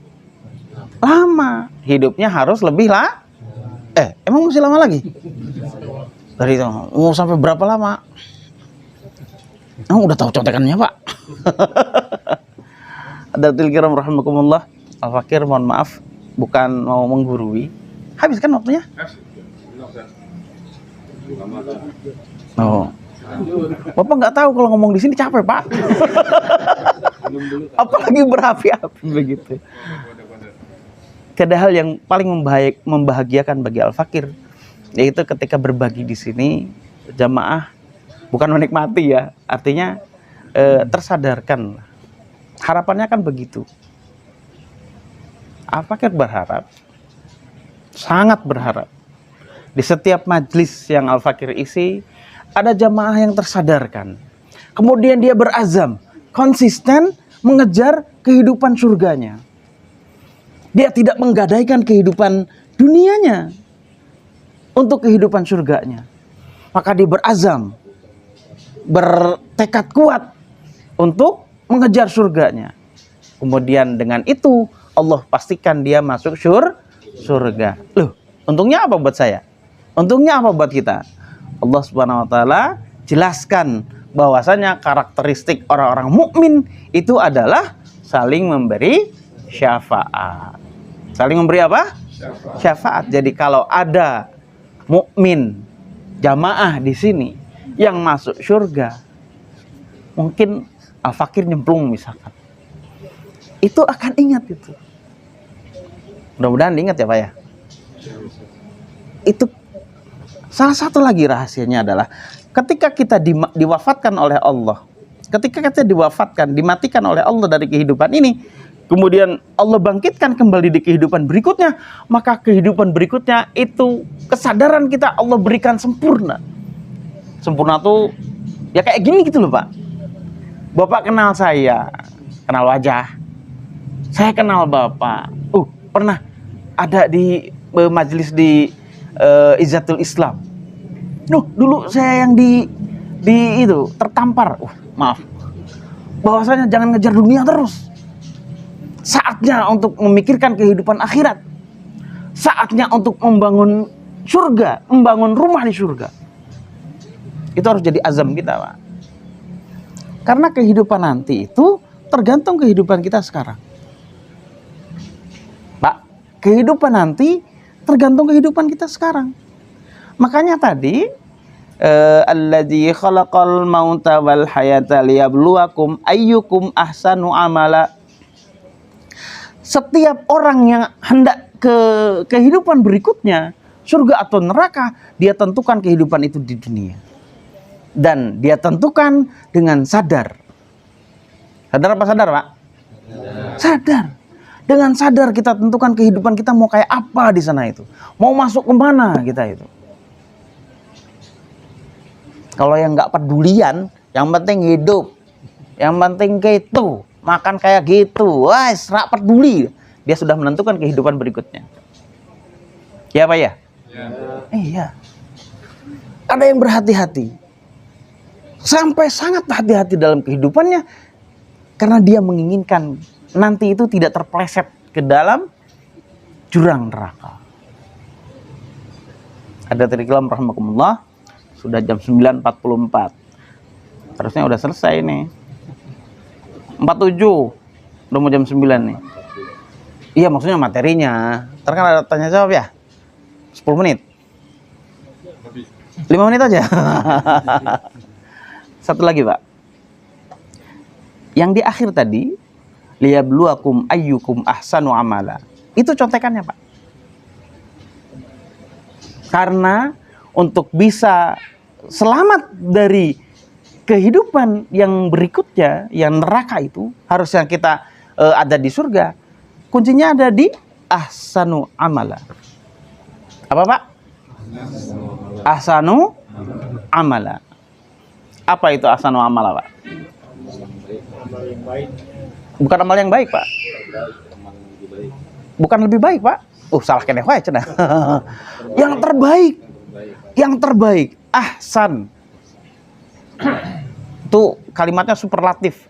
lama. Hidupnya harus lebih lah. Emang masih lama lagi? Dari itu mau sampai berapa lama? Udah tahu contekannya, Pak. Hadirin kiram rahimakumullah. Al-Fakir, mohon maaf, bukan mau menggurui. Habis kan waktunya? Oh. Bapak nggak tahu kalau ngomong di sini capek, Pak. Apalagi berapi-api begitu. Ada hal yang paling membahagiakan bagi Al-Fakir, yaitu ketika berbagi di sini, jamaah bukan menikmati ya, artinya tersadarkan. Harapannya kan begitu. Al-Fakir berharap, sangat berharap, di setiap majlis yang Al-Fakir isi ada jamaah yang tersadarkan. Kemudian dia berazam, konsisten mengejar kehidupan surganya. Dia tidak menggadaikan kehidupan dunianya untuk kehidupan surganya. Maka dia berazam, bertekad kuat untuk mengejar surganya. Kemudian dengan itu Allah pastikan dia masuk surga. Loh, untungnya apa buat saya? Untungnya apa buat kita? Allah Subhanahu wa taala jelaskan bahwasanya karakteristik orang-orang mukmin itu adalah saling memberi syafaat. Saling memberi apa? Syafaat. Jadi kalau ada mukmin jamaah di sini yang masuk surga, mungkin Al-Fakir nyemplung misalkan, itu akan ingat itu. Mudah-mudahan diingat ya Pak ya. Itu salah satu lagi rahasianya adalah ketika kita diwafatkan oleh Allah, ketika kita diwafatkan, dimatikan oleh Allah dari kehidupan ini, kemudian Allah bangkitkan kembali di kehidupan berikutnya, maka kehidupan berikutnya itu kesadaran kita Allah berikan sempurna. Sempurna tuh ya kayak gini gitu loh Pak. Bapak kenal saya, kenal wajah. Saya kenal Bapak. Pernah ada di majelis di Izzatul Islam. Dulu saya yang di itu tertampar. Maaf. Bahwasanya jangan ngejar dunia terus. Saatnya untuk memikirkan kehidupan akhirat. Saatnya untuk membangun surga, membangun rumah di surga. Itu harus jadi azam kita, Pak. Karena kehidupan nanti itu tergantung kehidupan kita sekarang. Pak, kehidupan nanti tergantung kehidupan kita sekarang. Makanya tadi alladzi khalaqal mauta wal hayata liyabluwakum ayyukum ahsanu amala. Setiap orang yang hendak ke kehidupan berikutnya, surga atau neraka, dia tentukan kehidupan itu di dunia. Dan dia tentukan dengan sadar. Sadar apa sadar, Pak? Sadar. Dengan sadar kita tentukan kehidupan kita mau kayak apa di sana itu. Mau masuk kemana kita itu. Kalau yang nggak pedulian, yang penting hidup. Yang penting gitu. Makan kayak gitu, wah, serak peduli. Dia sudah menentukan kehidupan berikutnya. Ya Pak ya? Iya. Ada yang berhati-hati. Sampai sangat hati-hati dalam kehidupannya. Karena dia menginginkan nanti itu tidak terpeleset ke dalam jurang neraka. Ada terikilam rahmatullah. Sudah jam 9.44. Harusnya udah selesai nih. 47 udah mau jam 9 nih. Iya maksudnya materinya. Ntar kan ada tanya jawab ya. 10 menit 5 menit aja. Satu lagi Pak. Yang di akhir tadi, liyabluwakum ayyukum ahsanu amala. Itu contekannya Pak. Karena untuk bisa selamat dari kehidupan yang berikutnya, yang neraka itu, harusnya kita ada di surga. Kuncinya ada di ahsanu amala. Apa Pak? ahsanu amala. Apa itu ahsanu amala, Pak? Amal yang baik. Bukan amal yang baik, Pak. Bukan lebih baik, Pak. Salah keneh wae cenah. Yang terbaik. Yang terbaik. Ahsan. Itu kalimatnya superlatif.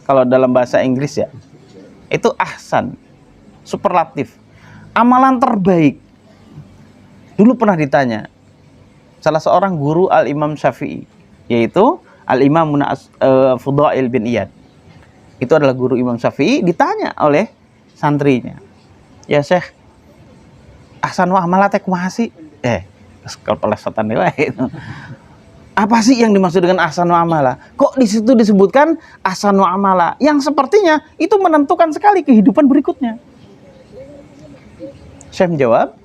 Kalau dalam bahasa Inggris ya. Itu ahsan. Superlatif. Amalan terbaik. Dulu pernah ditanya salah seorang guru Al-Imam Syafi'i, yaitu Al-Imam Fudail bin Iyad. Itu adalah guru Imam Syafi'i, ditanya oleh santrinya. Ya Syekh, ahsanu amala teh kumaha sih? Kepelesetan dewe itu. Apa sih yang dimaksud dengan ahsanu amala? Kok di situ disebutkan ahsanu amala yang sepertinya itu menentukan sekali kehidupan berikutnya? Syekh menjawab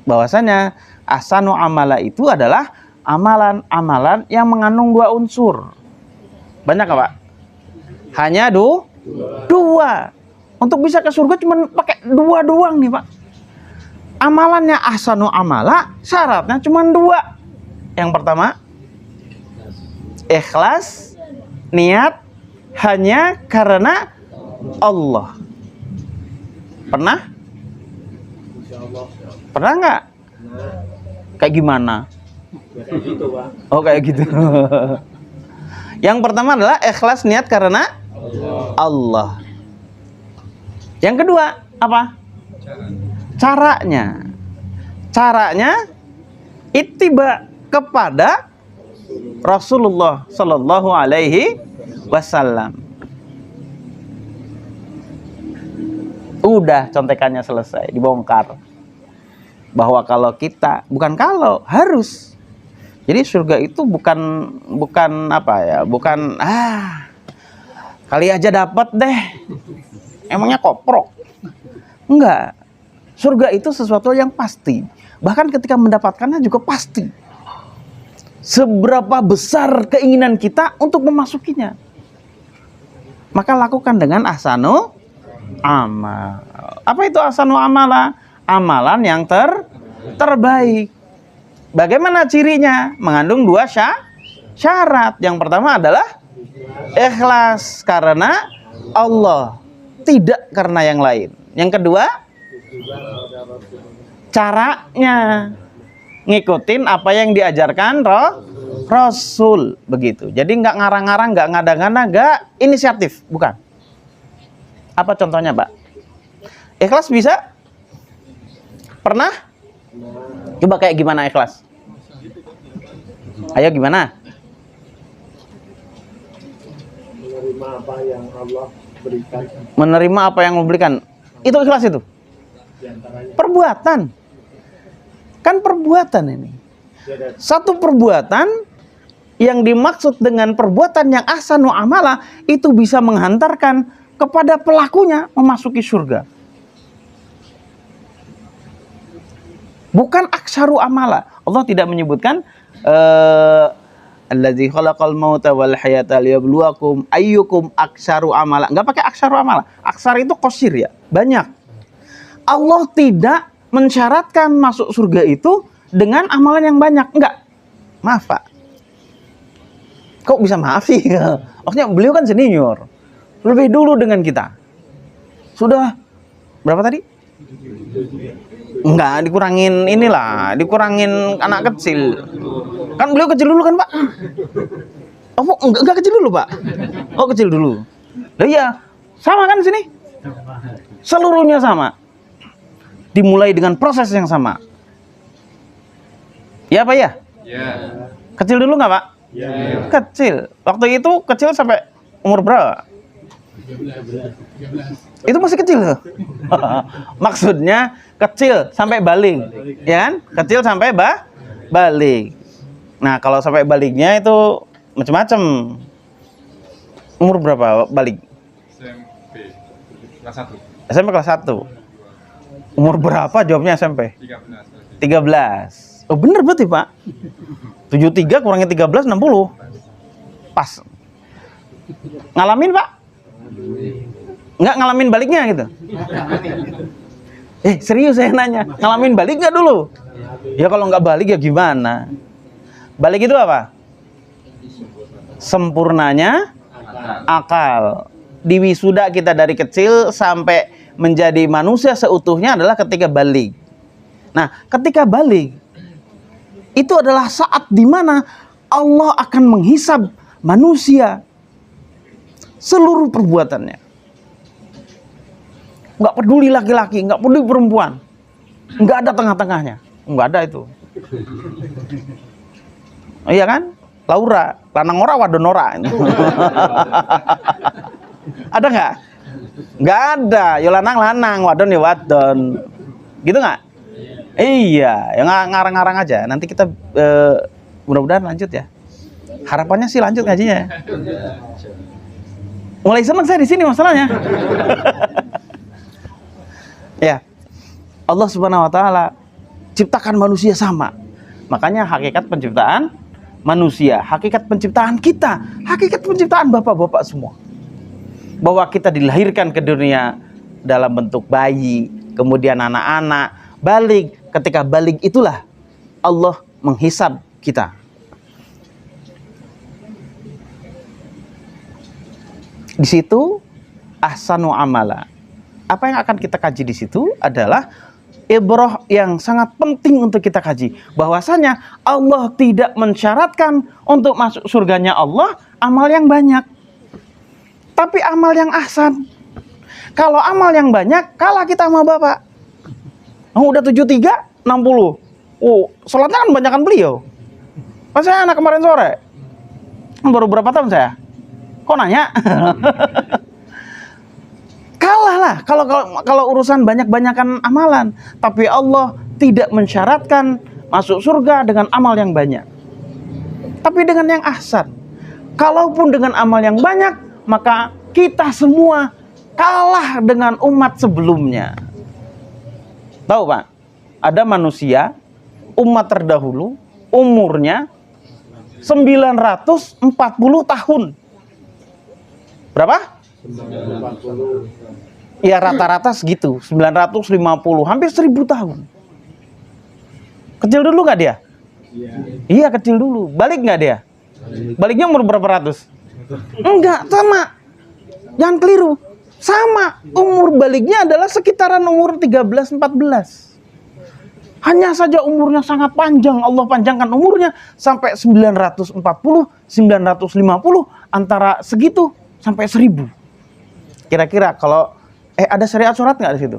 bahwasanya ahsanu amala itu adalah amalan-amalan yang mengandung 2 unsur. Banyak nggak, Pak? Hanya 2. Untuk bisa ke surga cuma pakai 2 doang nih, Pak. Amalannya ahsanu amala, syaratnya cuma 2. Yang pertama, ikhlas, niat hanya karena Allah. Pernah? Pernah nggak? Kayak gimana? Kayak gitu, Pak. Oh, kayak gitu. Yang pertama adalah ikhlas niat karena Allah. Yang kedua, apa? Caranya ittiba kepada Rasulullah Sallallahu Alaihi Wasallam. Udah, contekannya selesai, dibongkar. Bahwa kalau kita, harus. Jadi surga itu bukan apa ya, bukan kali aja dapat deh. Emangnya koprok? Enggak. Surga itu sesuatu yang pasti. Bahkan ketika mendapatkannya juga pasti. Seberapa besar keinginan kita untuk memasukinya. Maka lakukan dengan ahsanu amal. Apa itu ahsanu amala? Amalan yang terbaik. Bagaimana cirinya? Mengandung 2 syarat. Yang pertama adalah ikhlas karena Allah, tidak karena yang lain. Yang kedua, caranya ngikutin apa yang diajarkan Rasul, begitu. Jadi nggak ngarang-ngarang, nggak ngada-ngada, nggak inisiatif, bukan. Apa contohnya, Pak? Ikhlas bisa? Pernah? Coba kayak gimana ikhlas? Ayo gimana? Menerima apa yang Allah berikan. Menerima apa yang memberikan. Itu ikhlas itu. Perbuatan. Kan perbuatan ini. Satu perbuatan yang dimaksud dengan perbuatan yang ahsanu amala itu bisa menghantarkan kepada pelakunya memasuki surga. Bukan aksaru amala. Allah tidak menyebutkan allazi khalaqal mauta wal hayata liyabluwakum ayyukum aksaru amala. Enggak pakai aksaru amala. Aksar itu qasir ya, banyak. Allah tidak mensyaratkan masuk surga itu dengan amalan yang banyak. Enggak. Maaf, Pak. Kok bisa maaf sih? Maksudnya beliau kan senior. Lebih dulu dengan kita. Sudah berapa tadi? Enggak, dikurangin inilah, dikurangin anak kecil. Kan beliau kecil dulu kan, Pak? Oh, enggak kecil dulu, Pak. Oh, kecil dulu. Lah iya, sama kan sini? Seluruhnya sama. Dimulai dengan proses yang sama. Ya, Pak ya? Ya. Kecil dulu enggak, Pak? Ya. Kecil. Waktu itu kecil sampai umur berapa? 13. Itu masih kecil loh. Maksudnya kecil sampai balik, ya kan? Kecil sampai balik. Nah, kalau sampai baliknya itu macam-macam. Umur berapa balik? SMP kelas 1. SMP kelas 1. Umur berapa jawabnya SMP? 13. Oh, bener berarti, Pak. 73 kurangi 13 60. Pas. Ngalamin, Pak? Nggak ngalamin baliknya gitu? Serius saya nanya, ngalamin balik nggak dulu? Ya kalau nggak balik ya gimana? Balik itu apa? Sempurnanya akal. Di wisuda kita dari kecil sampai menjadi manusia seutuhnya adalah ketika balik. Nah, ketika balik itu adalah saat di mana Allah akan menghisab manusia seluruh perbuatannya. Nggak peduli laki-laki, nggak peduli perempuan, nggak ada tengah-tengahnya, nggak ada itu. Iya kan? Laura, lanang ora wadon ora. Ada nggak? Nggak ada. Ya lanang, wadon ya wadon. Gitu nggak? Iya, yang ngarang-ngarang aja. Nanti kita mudah-mudahan lanjut ya. Harapannya sih lanjut ngajinya. Mulai senang saya di sini masalahnya. Ya, Allah Subhanahu Wa Taala ciptakan manusia sama. Makanya hakikat penciptaan manusia, hakikat penciptaan kita, hakikat penciptaan bapak-bapak semua. Bahwa kita dilahirkan ke dunia dalam bentuk bayi, kemudian anak-anak, balik. Ketika balik itulah Allah menghisab kita. Di situ ahsanu amala. Apa yang akan kita kaji di situ adalah ibrah yang sangat penting untuk kita kaji. Bahwasanya Allah tidak mensyaratkan untuk masuk surganya Allah amal yang banyak, tapi amal yang ahsan. Kalau amal yang banyak kalah kita sama bapak. Oh, udah 73, 60. Oh, sholatnya kan banyakan beliau. Pas saya anak kemarin sore. Baru berapa tahun saya? Kok nanya? Kalah lah kalau urusan banyak-banyakan amalan. Tapi Allah tidak mensyaratkan masuk surga dengan amal yang banyak, tapi dengan yang ahsan. Kalaupun dengan amal yang banyak, maka kita semua kalah dengan umat sebelumnya. Tahu Pak? Ada manusia umat terdahulu umurnya 940 tahun. Berapa? 940. Ya rata-rata segitu, 950, hampir 1000 tahun. Kecil dulu nggak dia? Iya kecil dulu. Balik nggak dia? Baliknya umur berapa ratus? Enggak, sama. Jangan keliru. Sama, umur baliknya adalah sekitaran umur 13-14. Hanya saja umurnya sangat panjang. Allah panjangkan umurnya sampai 940, 950, antara segitu sampai 1000. Kira-kira kalau ada syariat sholat nggak di situ?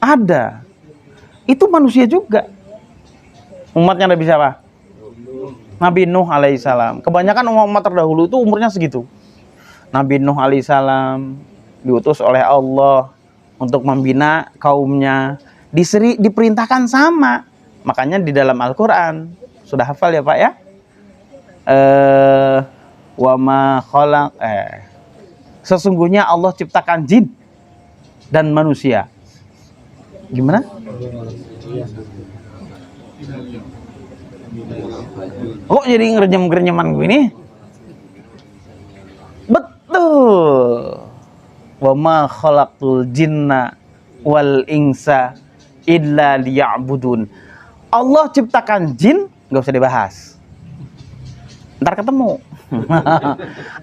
Ada. Itu manusia juga. Umatnya Nabi siapa? Nabi Nuh alaihissalam. Kebanyakan umat terdahulu itu umurnya segitu. Nabi Nuh alaihissalam diutus oleh Allah untuk membina kaumnya. Diperintahkan sama. Makanya di dalam Al-Quran, sudah hafal ya Pak ya? Wa ma khalaq sesungguhnya Allah ciptakan jin dan manusia. Gimana? Kok jadi ngerenyem-gerenyeman begini? Betul. Wa ma khalaqtul jinna wal insa illa liya'budun. Allah ciptakan jin, nggak usah dibahas. Ntar ketemu.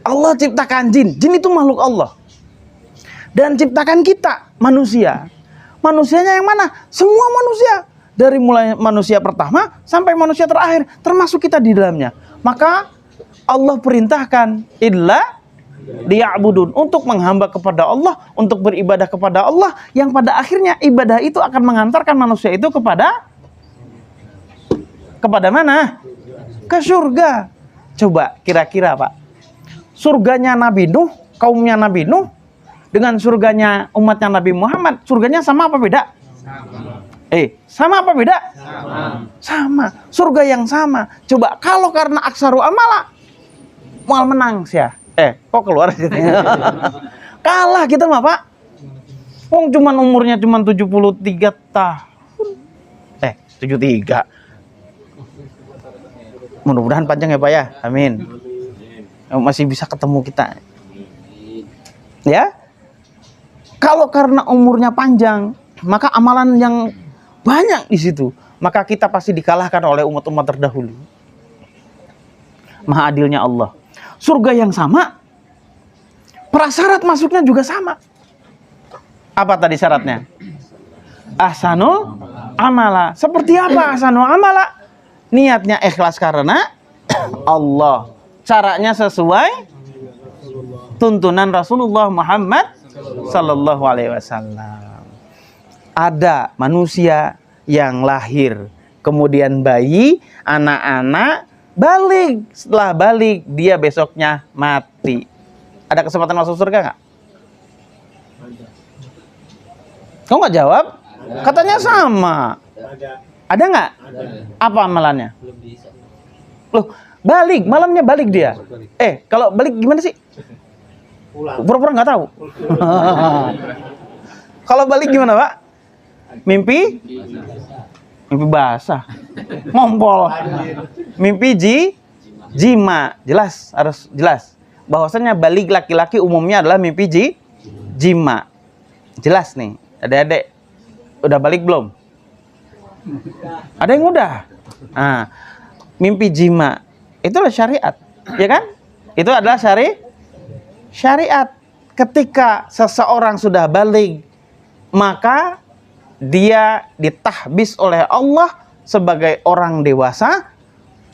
Allah ciptakan jin. Jin itu makhluk Allah. Dan ciptakan kita, manusia. Manusianya yang mana? Semua manusia. Dari mulai manusia pertama sampai manusia terakhir, termasuk kita di dalamnya. Maka Allah perintahkan illa liya'budun, untuk menghamba kepada Allah, untuk beribadah kepada Allah, yang pada akhirnya ibadah itu akan mengantarkan manusia itu kepada mana? Ke surga. Coba kira-kira Pak, surganya Nabi Nuh, kaumnya Nabi Nuh, dengan surganya umatnya Nabi Muhammad, surganya sama apa beda? Sama apa beda? Sama. Surga yang sama. Coba kalau karena aksaru amala, mual menang sih ya. Kok keluar gitu? Kalah kita mah Pak. Wong cuman umurnya cuman 73 tahun. 73. Mudah-mudahan panjang ya Pak ya. Amin. Masih bisa ketemu kita. Ya. Kalau karena umurnya panjang, maka amalan yang banyak di situ. maka kita pasti dikalahkan oleh umat-umat terdahulu. Maha adilnya Allah. Surga yang sama, prasyarat masuknya juga sama. Apa tadi syaratnya? Ahsanul amala. Seperti apa ahsanul amala? Niatnya ikhlas karena Allah. Caranya sesuai tuntunan Rasulullah Muhammad sallallahu alaihi wasallam. Ada manusia yang lahir, kemudian bayi, anak-anak, balik. Setelah balik, dia besoknya mati. Ada kesempatan masuk surga nggak? Kau nggak jawab? Katanya sama. Ada nggak? Apa amalannya? Loh, balik, malamnya balik dia. Kalau balik gimana sih? Pura-pura nggak tahu. Kalau balik gimana, Pak? Mimpi? Mimpi basah. Ngompol. Mimpi jima. Jelas, harus jelas. Bahwasanya balik laki-laki umumnya adalah mimpi jima. Jelas nih. Adik-adik, udah balik belum? Ada yang udah. Nah, mimpi jima itulah syariat, ya kan? Itu adalah syariat. Ketika seseorang sudah balik, maka dia ditahbis oleh Allah sebagai orang dewasa.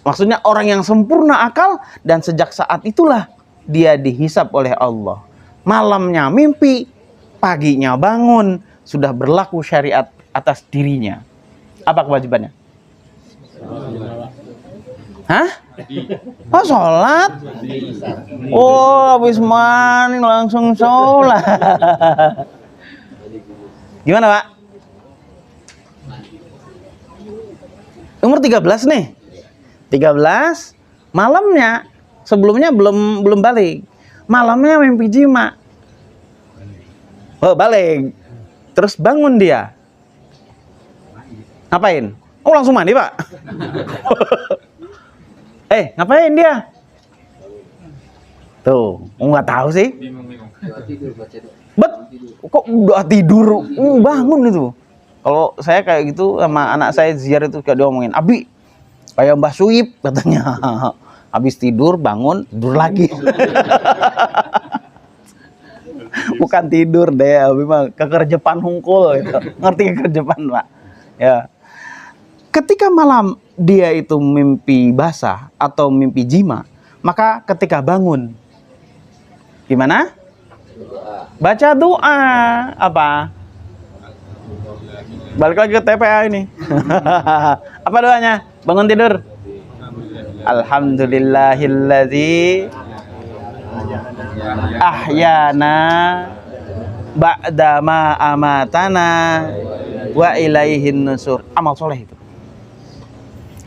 Maksudnya orang yang sempurna akal, dan sejak saat itulah dia dihisab oleh Allah. Malamnya mimpi, paginya bangun, sudah berlaku syariat atas dirinya. Apa kewajibannya? Hah? Oh, sholat? Oh, habis mandi langsung sholat. Gimana, Pak? Umur 13 nih. 13, malamnya, sebelumnya belum balik. Malamnya mimpi jima. Oh, balik. Terus bangun dia. Ngapain? Oh, langsung mandi, Pak. Ngapain dia? Tuh, nggak tahu sih. Kok udah tidur? Bangun itu. Kalau saya kayak gitu sama anak saya Ziar itu kayak diomongin, Abi, kayak Mbah Suip katanya. Habis tidur, bangun, tidur lagi. Bukan tidur deh, memang kekerjepan hungkul gitu. Ngerti kekerjepan, Pak? Ya. Ketika malam dia itu mimpi basah atau mimpi jima, maka ketika bangun gimana? Baca doa. Apa? Balik lagi ke TPA ini. Apa doanya? Bangun tidur. Alhamdulillahilladzi ahyana ba'da ma amatana wa ilaihin nusur. Amal soleh itu.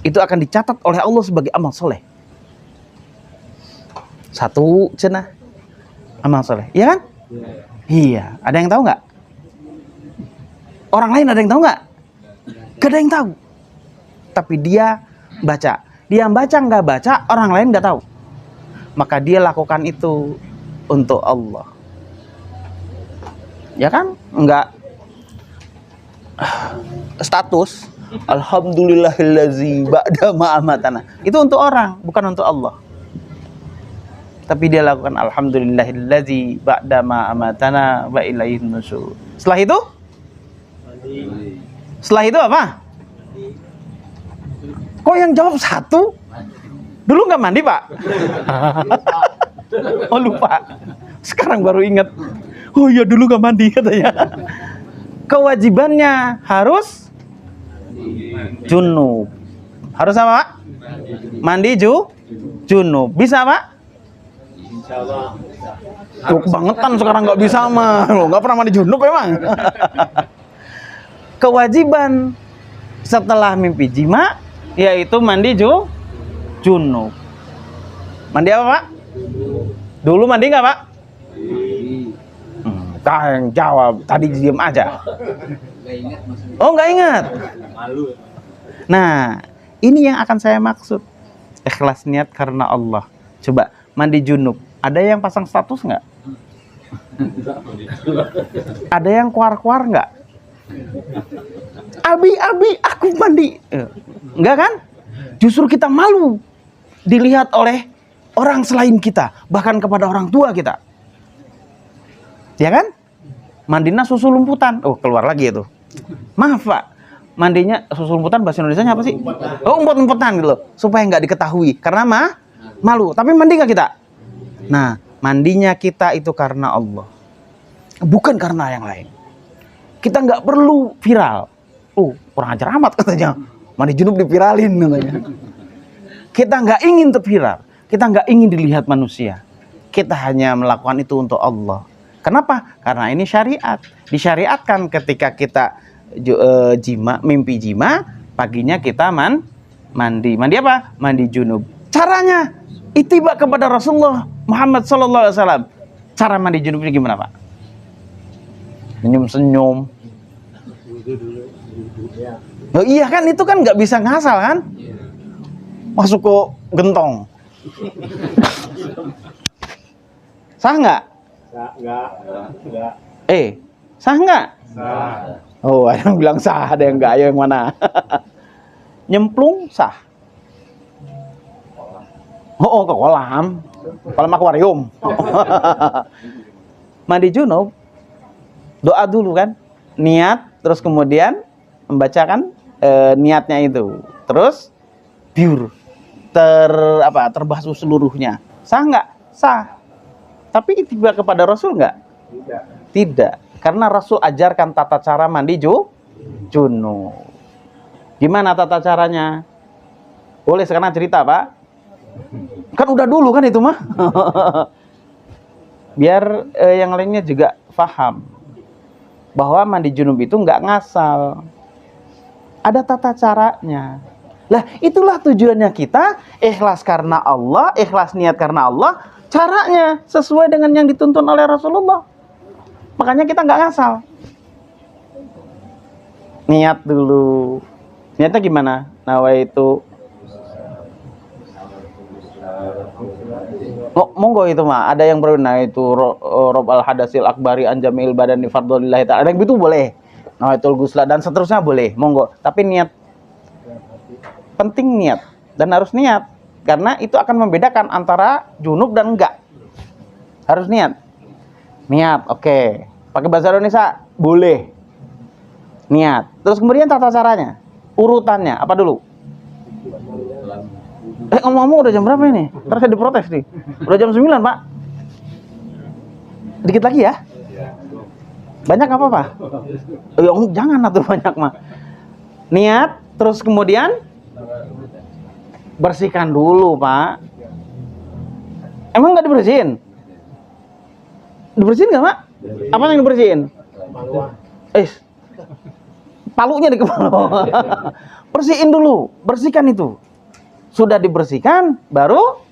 Itu akan dicatat oleh Allah sebagai amal soleh. Satu cenah amal soleh, iya kan? Iya. Ada yang tahu nggak? Orang lain ada yang tahu nggak? Gak ada yang tahu. Tapi dia baca. Dia baca nggak baca, orang lain nggak tahu. Maka dia lakukan itu untuk Allah. Ya kan? Enggak status alhamdulillahillazi ba'da ma amatana. Itu untuk orang, bukan untuk Allah. Tapi dia lakukan alhamdulillahillazi ba'da ma amatana wa ilaihin nusur. Setelah itu? Setelah itu apa? Kok yang jawab satu? Dulu nggak mandi, Pak? Oh, lupa. Sekarang baru ingat. Oh iya, dulu nggak mandi katanya. Kewajibannya harus junub. Harus apa, Pak? Mandi junub. Bisa, Pak? Tuh, kebangetan sekarang nggak bisa mah. Lo nggak pernah mandi junub emang. Kewajiban setelah mimpi jima yaitu mandi junub. Mandi apa, Pak? Dulu mandi nggak, Pak? Yang jawab tadi diam aja. Oh, nggak ingat. Nah, ini yang akan saya maksud. Ikhlas niat karena Allah. Coba mandi junub. Ada yang pasang status nggak? Ada yang kuar-kuar nggak? Abi, aku mandi. Enggak kan? Justru kita malu dilihat oleh orang selain kita, bahkan kepada orang tua kita. Ya kan? Mandinya susu lumputan. Oh, keluar lagi itu. Maaf, Pak. Mandinya susu lumputan bahasa Indonesianya apa sih? Oh, umpet-umpetan gitu loh. Supaya nggak diketahui. Karena malu. Tapi mandi nggak kita? Nah, mandinya kita itu karena Allah. Bukan karena yang lain. Kita nggak perlu viral. Oh, kurang ajar amat katanya. Mandi junub dipiralin katanya. Kita nggak ingin terviral. Kita nggak ingin dilihat manusia. Kita hanya melakukan itu untuk Allah. Kenapa? Karena ini syariat. Disyariatkan ketika kita mimpi jima, paginya kita mandi. Mandi apa? Mandi junub. Caranya ittiba kepada Rasulullah Muhammad SAW. Cara mandi junubnya gimana, Pak? Senyum-senyum. Oh iya kan, itu kan nggak bisa ngasal kan? Masuk ke gentong. Sah nggak? Enggak. Sah nggak? Sah. Oh, ada yang bilang sah, ada yang enggak, ayo yang mana? Nyemplung sah. Oh, ke kolam akuarium. Mandi junub, doa dulu kan, niat, terus kemudian membacakan niatnya itu, terus biur, terbasuh seluruhnya. Sah nggak? Sah. Tapi tiba kepada Rasul nggak? Tidak. Karena Rasul ajarkan tata cara mandi junub. Gimana tata caranya? Boleh sekarang cerita, Pak? Kan udah dulu kan itu mah. Biar yang lainnya juga paham bahwa mandi junub itu nggak ngasal. Ada tata caranya. Lah, itulah tujuannya kita, ikhlas karena Allah, ikhlas niat karena Allah. Caranya sesuai dengan yang dituntun oleh Rasulullah. Makanya kita nggak ngasal. Niat dulu. Niatnya gimana? Nawaitu. Monggo itu mah. Ada yang berbeda itu Rob al hadasil akbari anjamil badan di fardholillahi ta'ala. Ada yang itu boleh. Nawaitul gusla dan seterusnya boleh. Monggo. Tapi niat. Penting niat. Dan harus niat. Karena itu akan membedakan antara junub dan enggak. Harus niat. Niat, oke. Pakai bahasa Indonesia, boleh. Niat. Terus kemudian tata caranya. Urutannya, apa dulu? Ngomong-ngomong udah jam berapa ini? Ntar saya diprotes nih. Udah jam 9, Pak. Dikit lagi ya. Banyak apa, Pak? Jangan atuh banyak, mah. Niat, terus kemudian bersihkan dulu, Pak. Emang nggak dibersihin? Dibersihin nggak, Pak? Apa yang dibersihin? Palunya di kepala. Bersihin dulu, bersihkan itu. Sudah dibersihkan, baru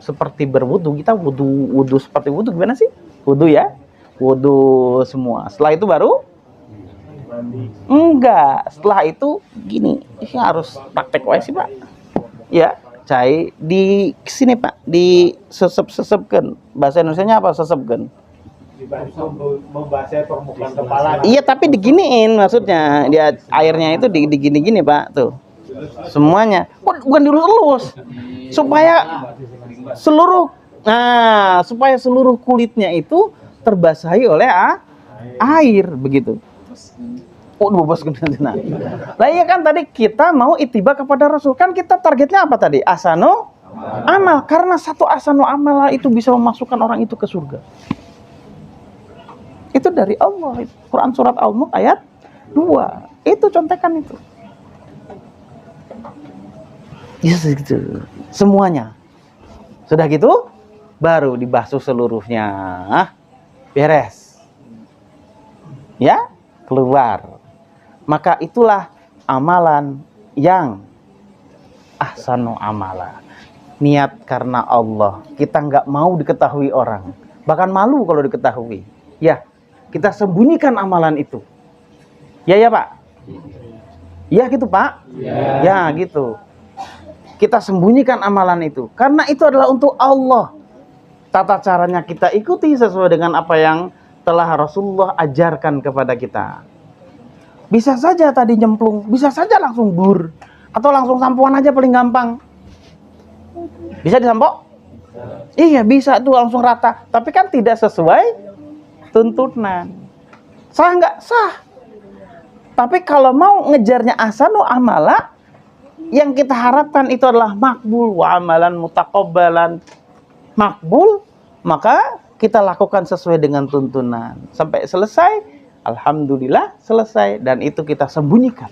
seperti berwudu. Kita wudu seperti wudu gimana sih? Wudu ya, wudu semua. Setelah itu baru mandi. Enggak, setelah itu gini. Ini harus praktek wae sih, Pak. Ya, cai di sini, Pak, di sesep-sesepkan. Bahasa Indonesianya apa sesepkan? Membasahi permukaan kepala. Iya, tapi diginiin maksudnya. Dia airnya itu digini-gini, Pak, tuh. Semuanya. Bukan dilus-lus. Supaya seluruh kulitnya itu terbasahi oleh air begitu. Oh, bobos kena. Lah iya kan tadi kita mau ittiba kepada Rasul. Kan kita targetnya apa tadi? Asano amal. Karena satu asano amal itu bisa memasukkan orang itu ke surga. Itu dari Allah. Quran surat Al-Mulk ayat 2. Itu contekan itu. Ya gitu. Semuanya. Sudah gitu baru dibasuh seluruhnya. Beres. Ya, keluar. Maka itulah amalan yang ahsanu amala. Niat karena Allah. Kita nggak mau diketahui orang. Bahkan malu kalau diketahui. Ya, kita sembunyikan amalan itu. Ya Pak? Ya gitu Pak? Ya gitu. Kita sembunyikan amalan itu. Karena itu adalah untuk Allah. Tata caranya kita ikuti sesuai dengan apa yang telah Rasulullah ajarkan kepada kita. Bisa saja tadi nyemplung, bisa saja langsung bur, atau langsung sampoan aja paling gampang. Bisa disampo? Iya, bisa tuh langsung rata. Tapi kan tidak sesuai tuntunan. Sah nggak? Sah. Tapi kalau mau ngejarnya ahsanu amala, yang kita harapkan itu adalah makbul wa amalan mutaqabbalan. Makbul, maka kita lakukan sesuai dengan tuntunan. Sampai selesai, alhamdulillah selesai. Dan itu kita sembunyikan.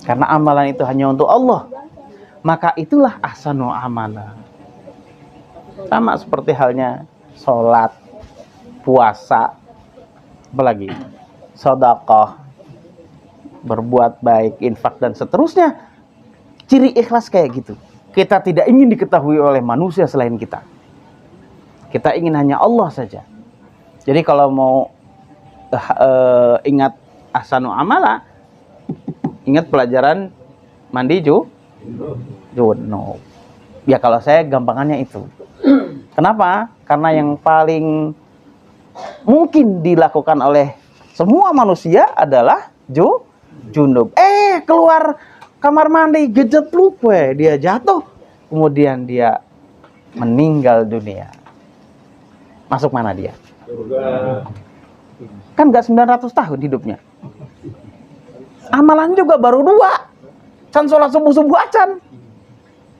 Karena amalan itu hanya untuk Allah. Maka itulah ahsanu amala. Sama seperti halnya sholat, puasa, apalagi sedekah, berbuat baik, infak dan seterusnya. Ciri ikhlas kayak gitu. Kita tidak ingin diketahui oleh manusia selain kita. Kita ingin hanya Allah saja. Jadi kalau mau ingat ahsanu amala, ingat pelajaran mandi junub. Ya kalau saya gampangannya itu. Kenapa? Karena yang paling mungkin dilakukan oleh semua manusia adalah junub. Keluar kamar mandi gejetluk dia jatuh, kemudian dia meninggal dunia. Masuk mana dia? Kan gak 900 tahun hidupnya. Amalan juga baru 2. Can sholat subuh acan.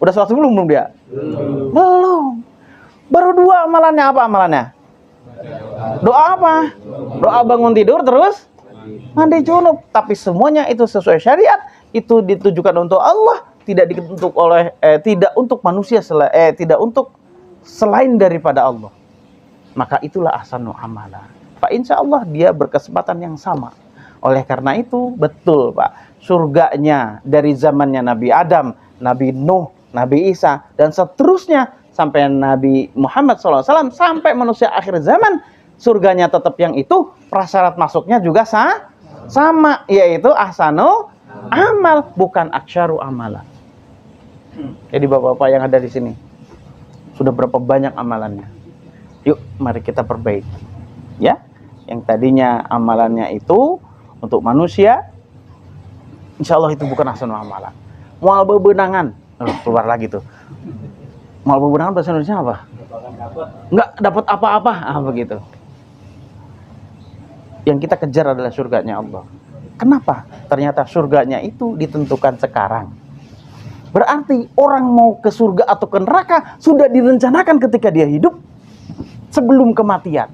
Udah sholat subuh belum dia? Belum. Baru 2 amalannya. Apa amalannya? Doa apa? Doa bangun tidur terus mandi junub. Tapi semuanya itu sesuai syariat. Itu ditujukan untuk Allah, tidak tidak untuk manusia, tidak untuk selain daripada Allah. Maka itulah ahsanu amala. Fa insyaallah dia berkesempatan yang sama. Oleh karena itu betul Pak, surganya dari zamannya Nabi Adam, Nabi Nuh, Nabi Isa dan seterusnya sampai Nabi Muhammad SAW sampai manusia akhir zaman, surganya tetap yang itu, prasyarat masuknya juga sama, yaitu ahsanu amal, bukan aksyaru amala. Jadi bapak-bapak yang ada di sini, sudah berapa banyak amalannya? Yuk, mari kita perbaiki. Ya, yang tadinya amalannya itu untuk manusia, insya Allah itu bukan ahsanu amalan. Mual bebenangan, keluar lagi tuh. Mual bebenangan bahasa Indonesia apa? Nggak dapat apa-apa, begitu. Yang kita kejar adalah surganya Allah. Kenapa? Ternyata surganya itu ditentukan sekarang. Berarti orang mau ke surga atau ke neraka sudah direncanakan ketika dia hidup sebelum kematian.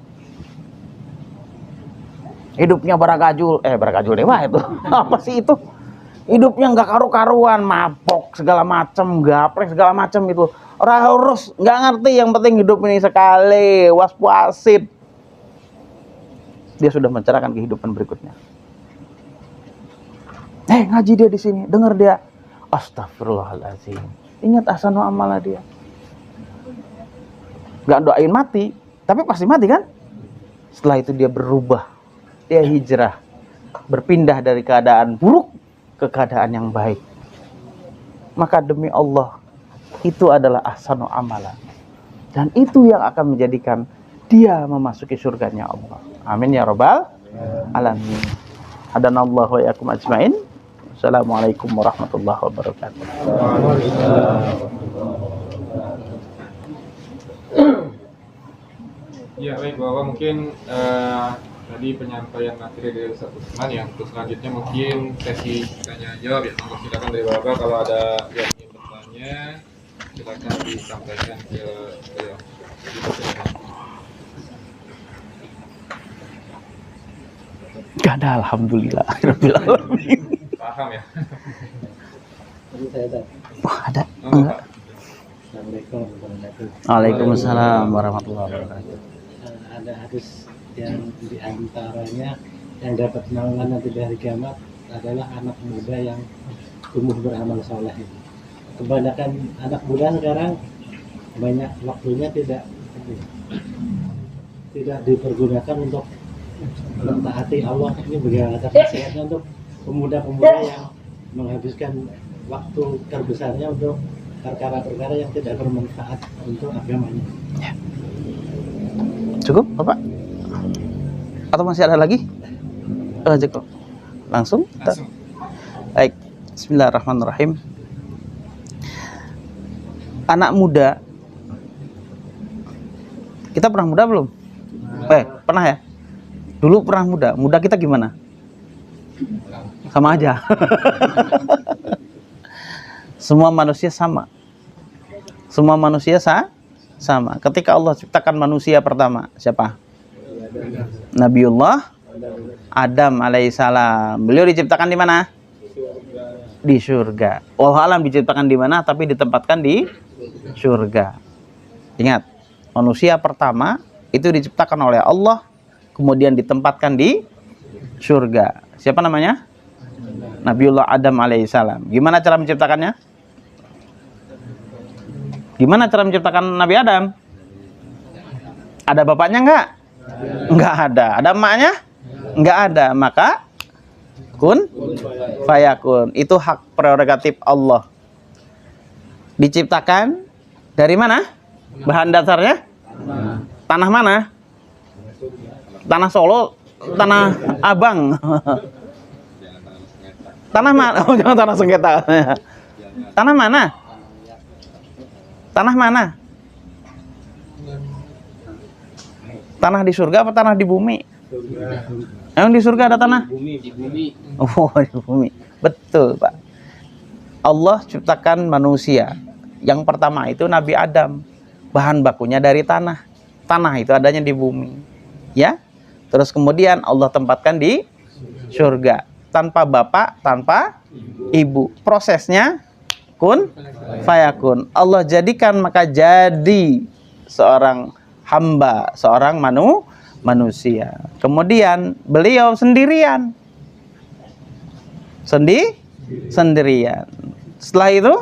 Hidupnya baragajul dewa itu. Apa sih itu? Hidupnya nggak karu-karuan, mabok segala macam, gaplek segala macam itu. Orang harus nggak ngerti, yang penting hidup ini sekali, was-wasit. Dia sudah mencerahkan kehidupan berikutnya. Ngaji dia di sini, dengar dia. Astagfirullahaladzim. Ingat ahsanu amala dia. Gak doain mati, tapi pasti mati kan? Setelah itu dia berubah. Dia hijrah. Berpindah dari keadaan buruk ke keadaan yang baik. Maka demi Allah, itu adalah ahsanu amala. Dan itu yang akan menjadikan dia memasuki surganya Allah. Amin ya rabbal alamin. Hadanallahu wa iyyakum ajmain. Assalamualaikum warahmatullahi wabarakatuh. Ya baik Bapak, mungkin tadi penyampaian materi dari Ustaz Usman ya. Untuk selanjutnya mungkin sesi tanya jawab ya. Silakan dari Bapak kalau ada yang ingin bertanya, silakan disampaikan ke beliau. Gak ada, alhamdulillah. Paham ya? Wah, ada. Enggak. Assalamualaikum warahmatullahi wabarakatuh. Waalaikumsalam warahmatullahi wabarakatuh. Ada hadis yang diantaranya yang dapat naungan nanti di hari kiamat adalah anak muda yang tumbuh beramal soleh. Kebanyakan anak muda sekarang banyak waktunya tidak dipergunakan untuk mentaati Allah. Ini bagaimana nasihatnya untuk pemuda-pemuda yang menghabiskan waktu terbesarnya untuk perkara-perkara yang tidak bermanfaat untuk agamanya. Ya. Cukup, Bapak? Atau masih ada lagi? Cukup. Langsung? Baik. Bismillahirrahmanirrahim. Anak muda. Kita pernah muda belum? Pernah ya? Dulu pernah muda. Muda kita gimana? Sama aja. Semua manusia sama. Semua manusia sama. Ketika Allah ciptakan manusia pertama, siapa? Nabiullah Adam alaihissalam. Beliau diciptakan di mana? Di surga. Wallahu alam diciptakan di mana, tapi ditempatkan di surga. Ingat, manusia pertama itu diciptakan oleh Allah, kemudian ditempatkan di surga. Siapa namanya? Nabiullah Adam alaihissalam. Gimana cara menciptakannya? Gimana cara menciptakan Nabi Adam? Ada bapaknya enggak? Enggak ada. Ada emaknya? Enggak ada. Maka kun fayakun. Itu hak prerogatif Allah. Diciptakan dari mana? Bahan dasarnya? Tanah mana? Tanah Solo, Tanah Abang. Tanah mana? Oh, jangan tanah sengketa. Tanah mana? Tanah mana? Tanah di surga apa tanah di bumi? Emang di surga ada tanah? Di bumi. Oh, di bumi. Betul, Pak. Allah ciptakan manusia. Yang pertama itu Nabi Adam. Bahan bakunya dari tanah. Tanah itu adanya di bumi. Ya. Terus kemudian Allah tempatkan di surga. Tanpa bapak, tanpa ibu. Prosesnya kun fayakun. Allah jadikan maka jadi seorang hamba, seorang manusia. Kemudian beliau sendirian. Sendirian. Setelah itu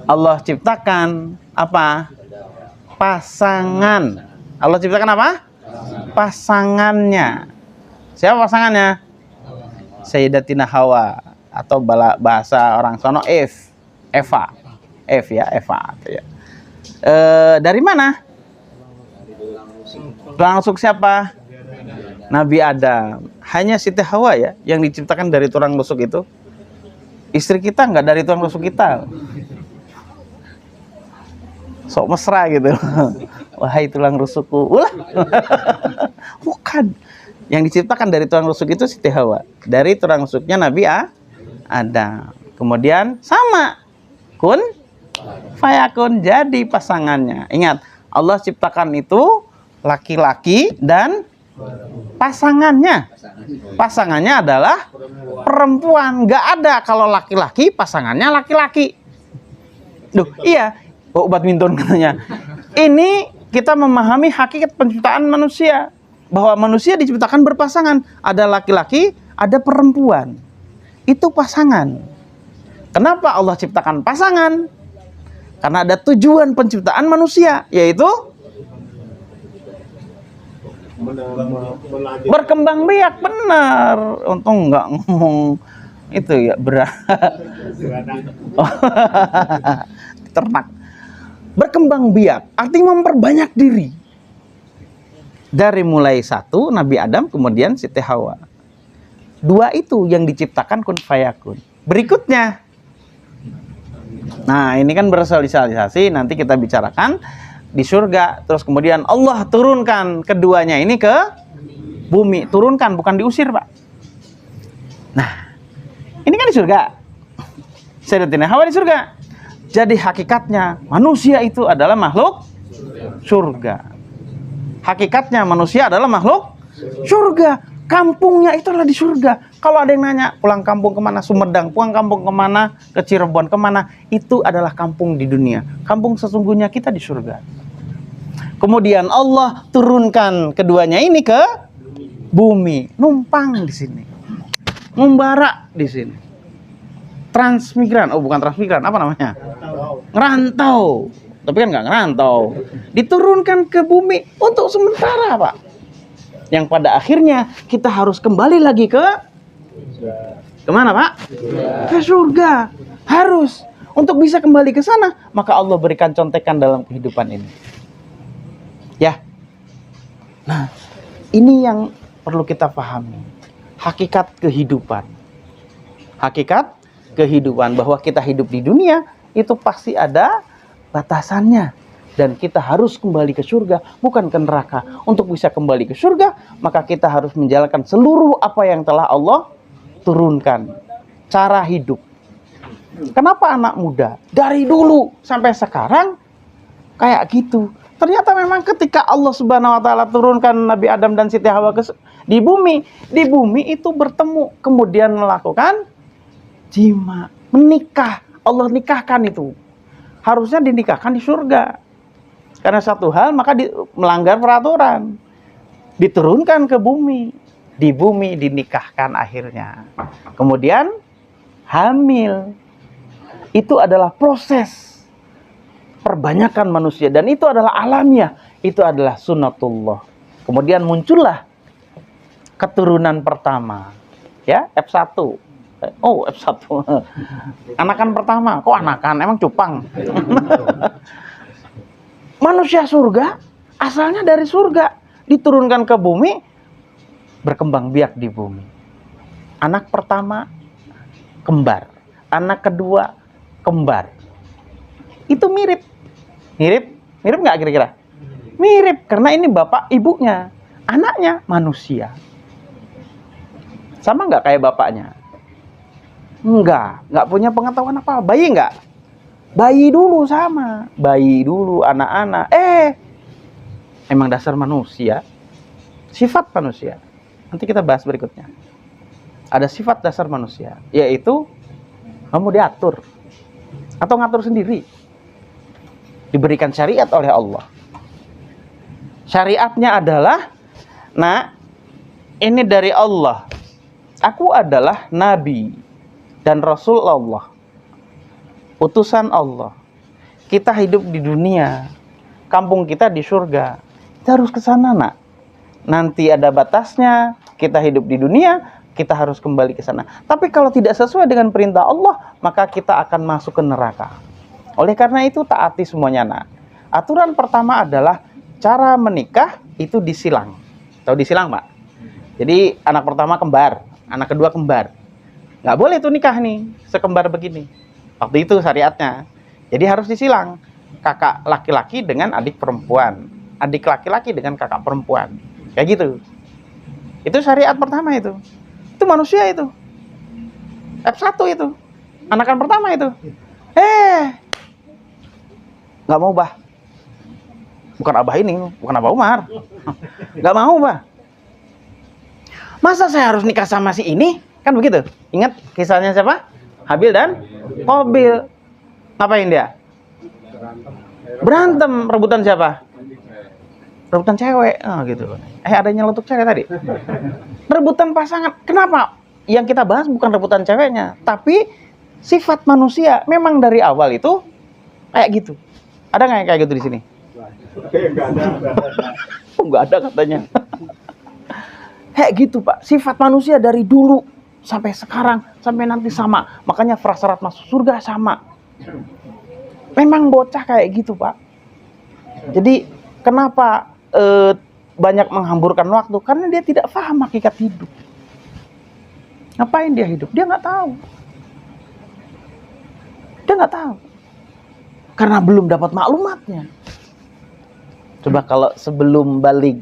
Allah ciptakan apa? Pasangan. Allah ciptakan apa? Pasangannya. Siapa pasangannya? Sayyidatina Hawa, atau bahasa orang sono Eva. Eva. Ya. Dari mana? Tulang rusuk siapa? Nabi Adam. Hanya Siti Hawa ya yang diciptakan dari tulang rusuk itu. Istri kita nggak dari tulang rusuk kita. Sok mesra gitu. Wahai tulang rusukku. Ulah. Bukan. Yang diciptakan dari tulang rusuk itu Siti Hawa. Dari tulang rusuknya Nabi Adam. Kemudian sama. Kun fayakun, jadi pasangannya. Ingat, Allah ciptakan itu laki-laki dan pasangannya. Pasangannya adalah perempuan. Nggak ada kalau laki-laki pasangannya laki-laki. Duh, iya. Oh, badminton katanya. Ini kita memahami hakikat penciptaan manusia. Bahwa manusia diciptakan berpasangan. Ada laki-laki, ada perempuan. Itu pasangan. Kenapa Allah ciptakan pasangan? Karena ada tujuan penciptaan manusia, yaitu berkembang biak. Benar. Untung nggak ngomong itu ya, ternak. Berkembang biak artinya memperbanyak diri. Dari mulai satu Nabi Adam, kemudian Siti Hawa. Dua itu yang diciptakan kun fayakun. Berikutnya, nah ini kan bersosialisasi, nanti kita bicarakan di surga. Terus kemudian Allah turunkan keduanya ini ke bumi. Turunkan, bukan diusir, Pak. Nah, ini kan di surga. Sayyidatina Hawa di surga. Jadi hakikatnya manusia itu adalah makhluk surga. Hakikatnya manusia adalah makhluk surga. Kampungnya itu adalah di surga. Kalau ada yang nanya, pulang kampung kemana? Sumedang. Pulang kampung kemana? Ke Cirebon. Kemana? Itu adalah kampung di dunia. Kampung sesungguhnya kita di surga. Kemudian Allah turunkan keduanya ini ke bumi. Numpang di sini. Membara di sini. Transmigran. Oh, bukan transmigran. Apa namanya? Ngerantau. Tapi kan nggak ngerantau. Diturunkan ke bumi untuk sementara, Pak. Yang pada akhirnya kita harus kembali lagi ke kemana, Pak? Ke surga. Harus. Untuk bisa kembali ke sana, maka Allah berikan contekan dalam kehidupan ini. Ya. Nah, ini yang perlu kita pahami. hakikat kehidupan. Hakikat kehidupan bahwa kita hidup di dunia itu pasti ada batasannya. Dan kita harus kembali ke surga, bukan ke neraka. Untuk bisa kembali ke surga, maka kita harus menjalankan seluruh apa yang telah Allah turunkan. Cara hidup. Kenapa anak muda? Dari dulu sampai sekarang kayak gitu. Ternyata memang ketika Allah Subhanahu wa taala turunkan Nabi Adam dan Siti Hawa di bumi itu bertemu, kemudian melakukan jima, menikah. Allah nikahkan itu. Harusnya dinikahkan di surga. Karena satu hal maka melanggar peraturan. Diturunkan ke bumi. Di bumi dinikahkan akhirnya. Kemudian hamil. Itu adalah proses perbanyakan manusia. Dan itu adalah alamiah. Itu adalah sunnatullah. Kemudian muncullah keturunan pertama. Ya, F1. Oh, F1. Anakan pertama. Kok anakan? Emang cupang? Manusia surga, asalnya dari surga. Diturunkan ke bumi, berkembang biak di bumi. Anak pertama, kembar. Anak kedua, kembar. Itu mirip. Mirip nggak kira-kira? Mirip, karena ini bapak ibunya. Anaknya manusia. Sama nggak kayak bapaknya? Enggak punya pengetahuan apa. Bayi nggak? Bayi dulu sama. Bayi dulu, anak-anak. Emang dasar manusia. Sifat manusia. Nanti kita bahas berikutnya. Ada sifat dasar manusia. Yaitu, kamu diatur. Atau ngatur sendiri. Diberikan syariat oleh Allah. Syariatnya adalah, nah, ini dari Allah. Aku adalah Nabi dan Rasul Allah. Utusan Allah. Kita hidup di dunia. Kampung kita di surga. Kita harus ke sana, nak. Nanti ada batasnya. Kita hidup di dunia, kita harus kembali ke sana. Tapi kalau tidak sesuai dengan perintah Allah, maka kita akan masuk ke neraka. Oleh karena itu, taati semuanya, nak. Aturan pertama adalah cara menikah itu disilang. Tahu disilang, Pak? Jadi anak pertama kembar, anak kedua kembar. Nggak boleh tuh nikah nih, sekembar begini. Waktu itu syariatnya. Jadi harus disilang. Kakak laki-laki dengan adik perempuan. Adik laki-laki dengan kakak perempuan. Kayak gitu. Itu syariat pertama itu. Itu manusia itu. F1 itu. Anakan pertama itu. Nggak mau, bah. Bukan abah ini. Bukan abah Umar. Nggak mau, bah. Masa saya harus nikah sama si ini? Kan begitu. Ingat kisahnya siapa? Habil dan Qabil. Ngapain dia? Berantem. Rebutan siapa? Rebutan cewek. Gitu. Adanya untuk cewek tadi. Rebutan pasangan. Kenapa? Yang kita bahas bukan rebutan ceweknya, tapi sifat manusia. Memang dari awal itu kayak gitu. Ada nggak yang kayak gitu di sini? Nggak ada katanya. Kayak gitu, Pak. Sifat manusia dari dulu sampai sekarang, sampai nanti sama. Makanya prasyarat masuk surga sama. Memang bocah kayak gitu, Pak. Jadi kenapa banyak menghamburkan waktu? Karena dia tidak paham hakikat hidup. Ngapain dia hidup? Dia nggak tahu. Dia nggak tahu. Karena belum dapat maklumatnya. Coba kalau sebelum balik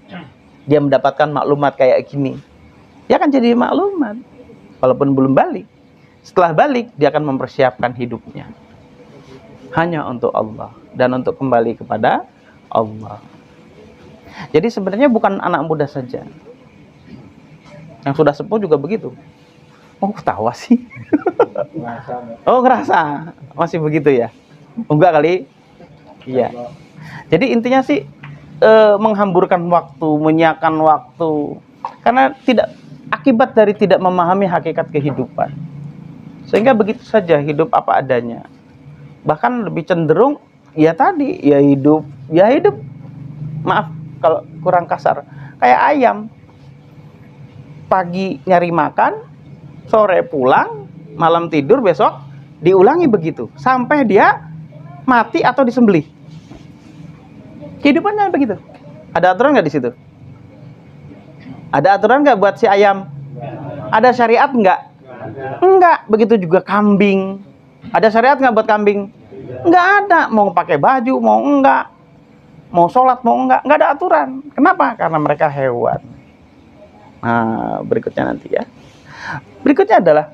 dia mendapatkan maklumat kayak gini, dia akan jadi maklumat. Walaupun belum balik. Setelah balik, dia akan mempersiapkan hidupnya. Hanya untuk Allah. Dan untuk kembali kepada Allah. Jadi sebenarnya bukan anak muda saja. Yang sudah sepuh juga begitu. Oh, ketawa sih. Oh, ngerasa. Masih begitu ya? Enggak kali? Iya. Jadi intinya sih, menghamburkan waktu, menyiakan waktu. Karena akibat dari tidak memahami hakikat kehidupan. Sehingga begitu saja hidup apa adanya. Bahkan lebih cenderung ya hidup. Maaf kalau kurang kasar. Kayak ayam. Pagi nyari makan, sore pulang, malam tidur, besok diulangi begitu sampai dia mati atau disembelih. Kehidupannya begitu. Ada aturan nggak di situ? Ada aturan nggak buat si ayam? Ada syariat nggak? Enggak. Begitu juga kambing. Ada syariat nggak buat kambing? Nggak ada. Mau pakai baju, mau enggak. Mau sholat, mau enggak. Nggak ada aturan. Kenapa? Karena mereka hewan. Nah, berikutnya nanti ya. Berikutnya adalah,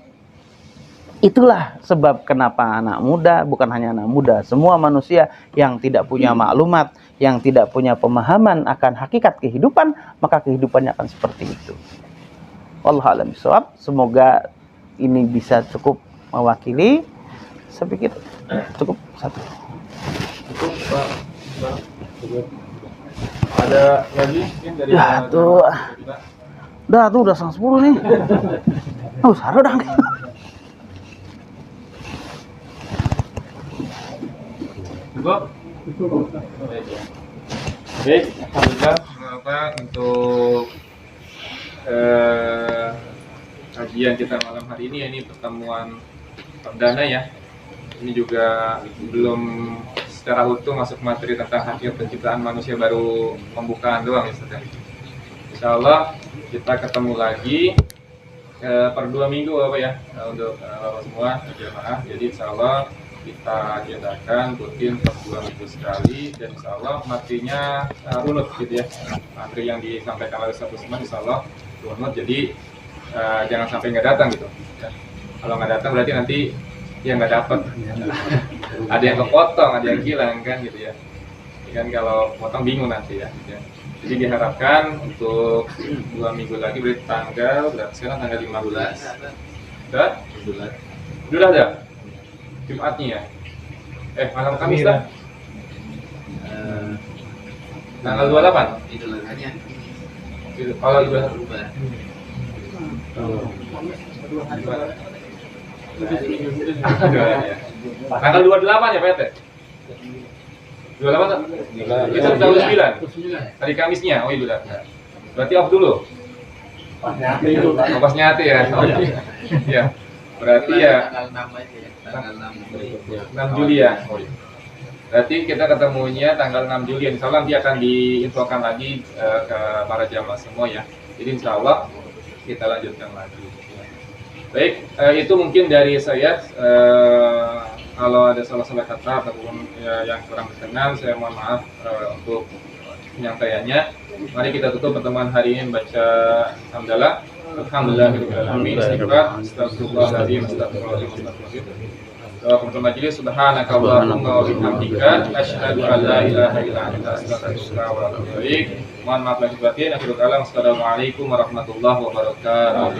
itulah sebab kenapa anak muda, bukan hanya anak muda, semua manusia yang tidak punya maklumat, yang tidak punya pemahaman akan hakikat kehidupan, maka kehidupannya akan seperti itu. Wallahu a'lam bishawab. Semoga ini bisa cukup mewakili. Saya pikir cukup satu. Cukup, Pak. Ada lagi mungkin dari Ya, tuh. Udah tuh, udah 9:10 nih. Oh, saru dong. Cukup? Baik, alhamdulillah. Apa untuk kajian kita malam hari ini, ini pertemuan perdana ya. Ini juga belum secara utuh masuk materi tentang hakikat penciptaan manusia, baru pembukaan doang ya, Ustaz. Insya Allah kita ketemu lagi per 2 minggu Bapak ya, untuk Bapak semua jemaah. Jadi insya Allah kita agendakan rutin per 2 minggu sekali, dan insya Allah materinya runut gitu ya. Materi yang disampaikan oleh Ustaz Usman insya Allah runut, jadi jangan sampai nggak datang gitu ya. Kalau nggak datang berarti nanti ya nggak dapat. Ada yang kepotong, ada yang hilang kan gitu ya. Kan kalau potong bingung nanti ya, gitu ya. Jadi diharapkan untuk 2 minggu lagi, berarti tanggal berapa sekarang? Tanggal 15. Udah ada Jumatnya ya? Malam Kamis dah? Tanggal 28? Kalau udah berubah. Tanggal 28 ya Pak Ete? 28 tak? Itu tanggal 9? Hari Kamisnya? Oh iya udah. Berarti off dulu? Pas nyate ya? Oh iya. Berarti ya tanggal 6 Juli ya? Oh iya. Berarti kita ketemunya tanggal 6 Juli. Insya Allah nanti akan diinfokan lagi ke para jamaah semua ya. Jadi insya Allah kita lanjutkan lagi. Baik, itu mungkin dari saya. Kalau ada salah-salah kata ataupun yang kurang berkenan, saya mohon maaf untuk penyampaiannya. Mari kita tutup pertemuan hari ini membaca hamdalah. Alhamdulillahirobbilalamin. Astagfirullahaladzim. Assalamualaikum majelis. Subhanakallahumma wa bihamdika asyhadu an la ilaha illa anta astaghfiruka wa atubu ilaik. Mohon maaf lahir batin. Akhirul kalam. Assalamualaikum warahmatullahi wabarakatuh.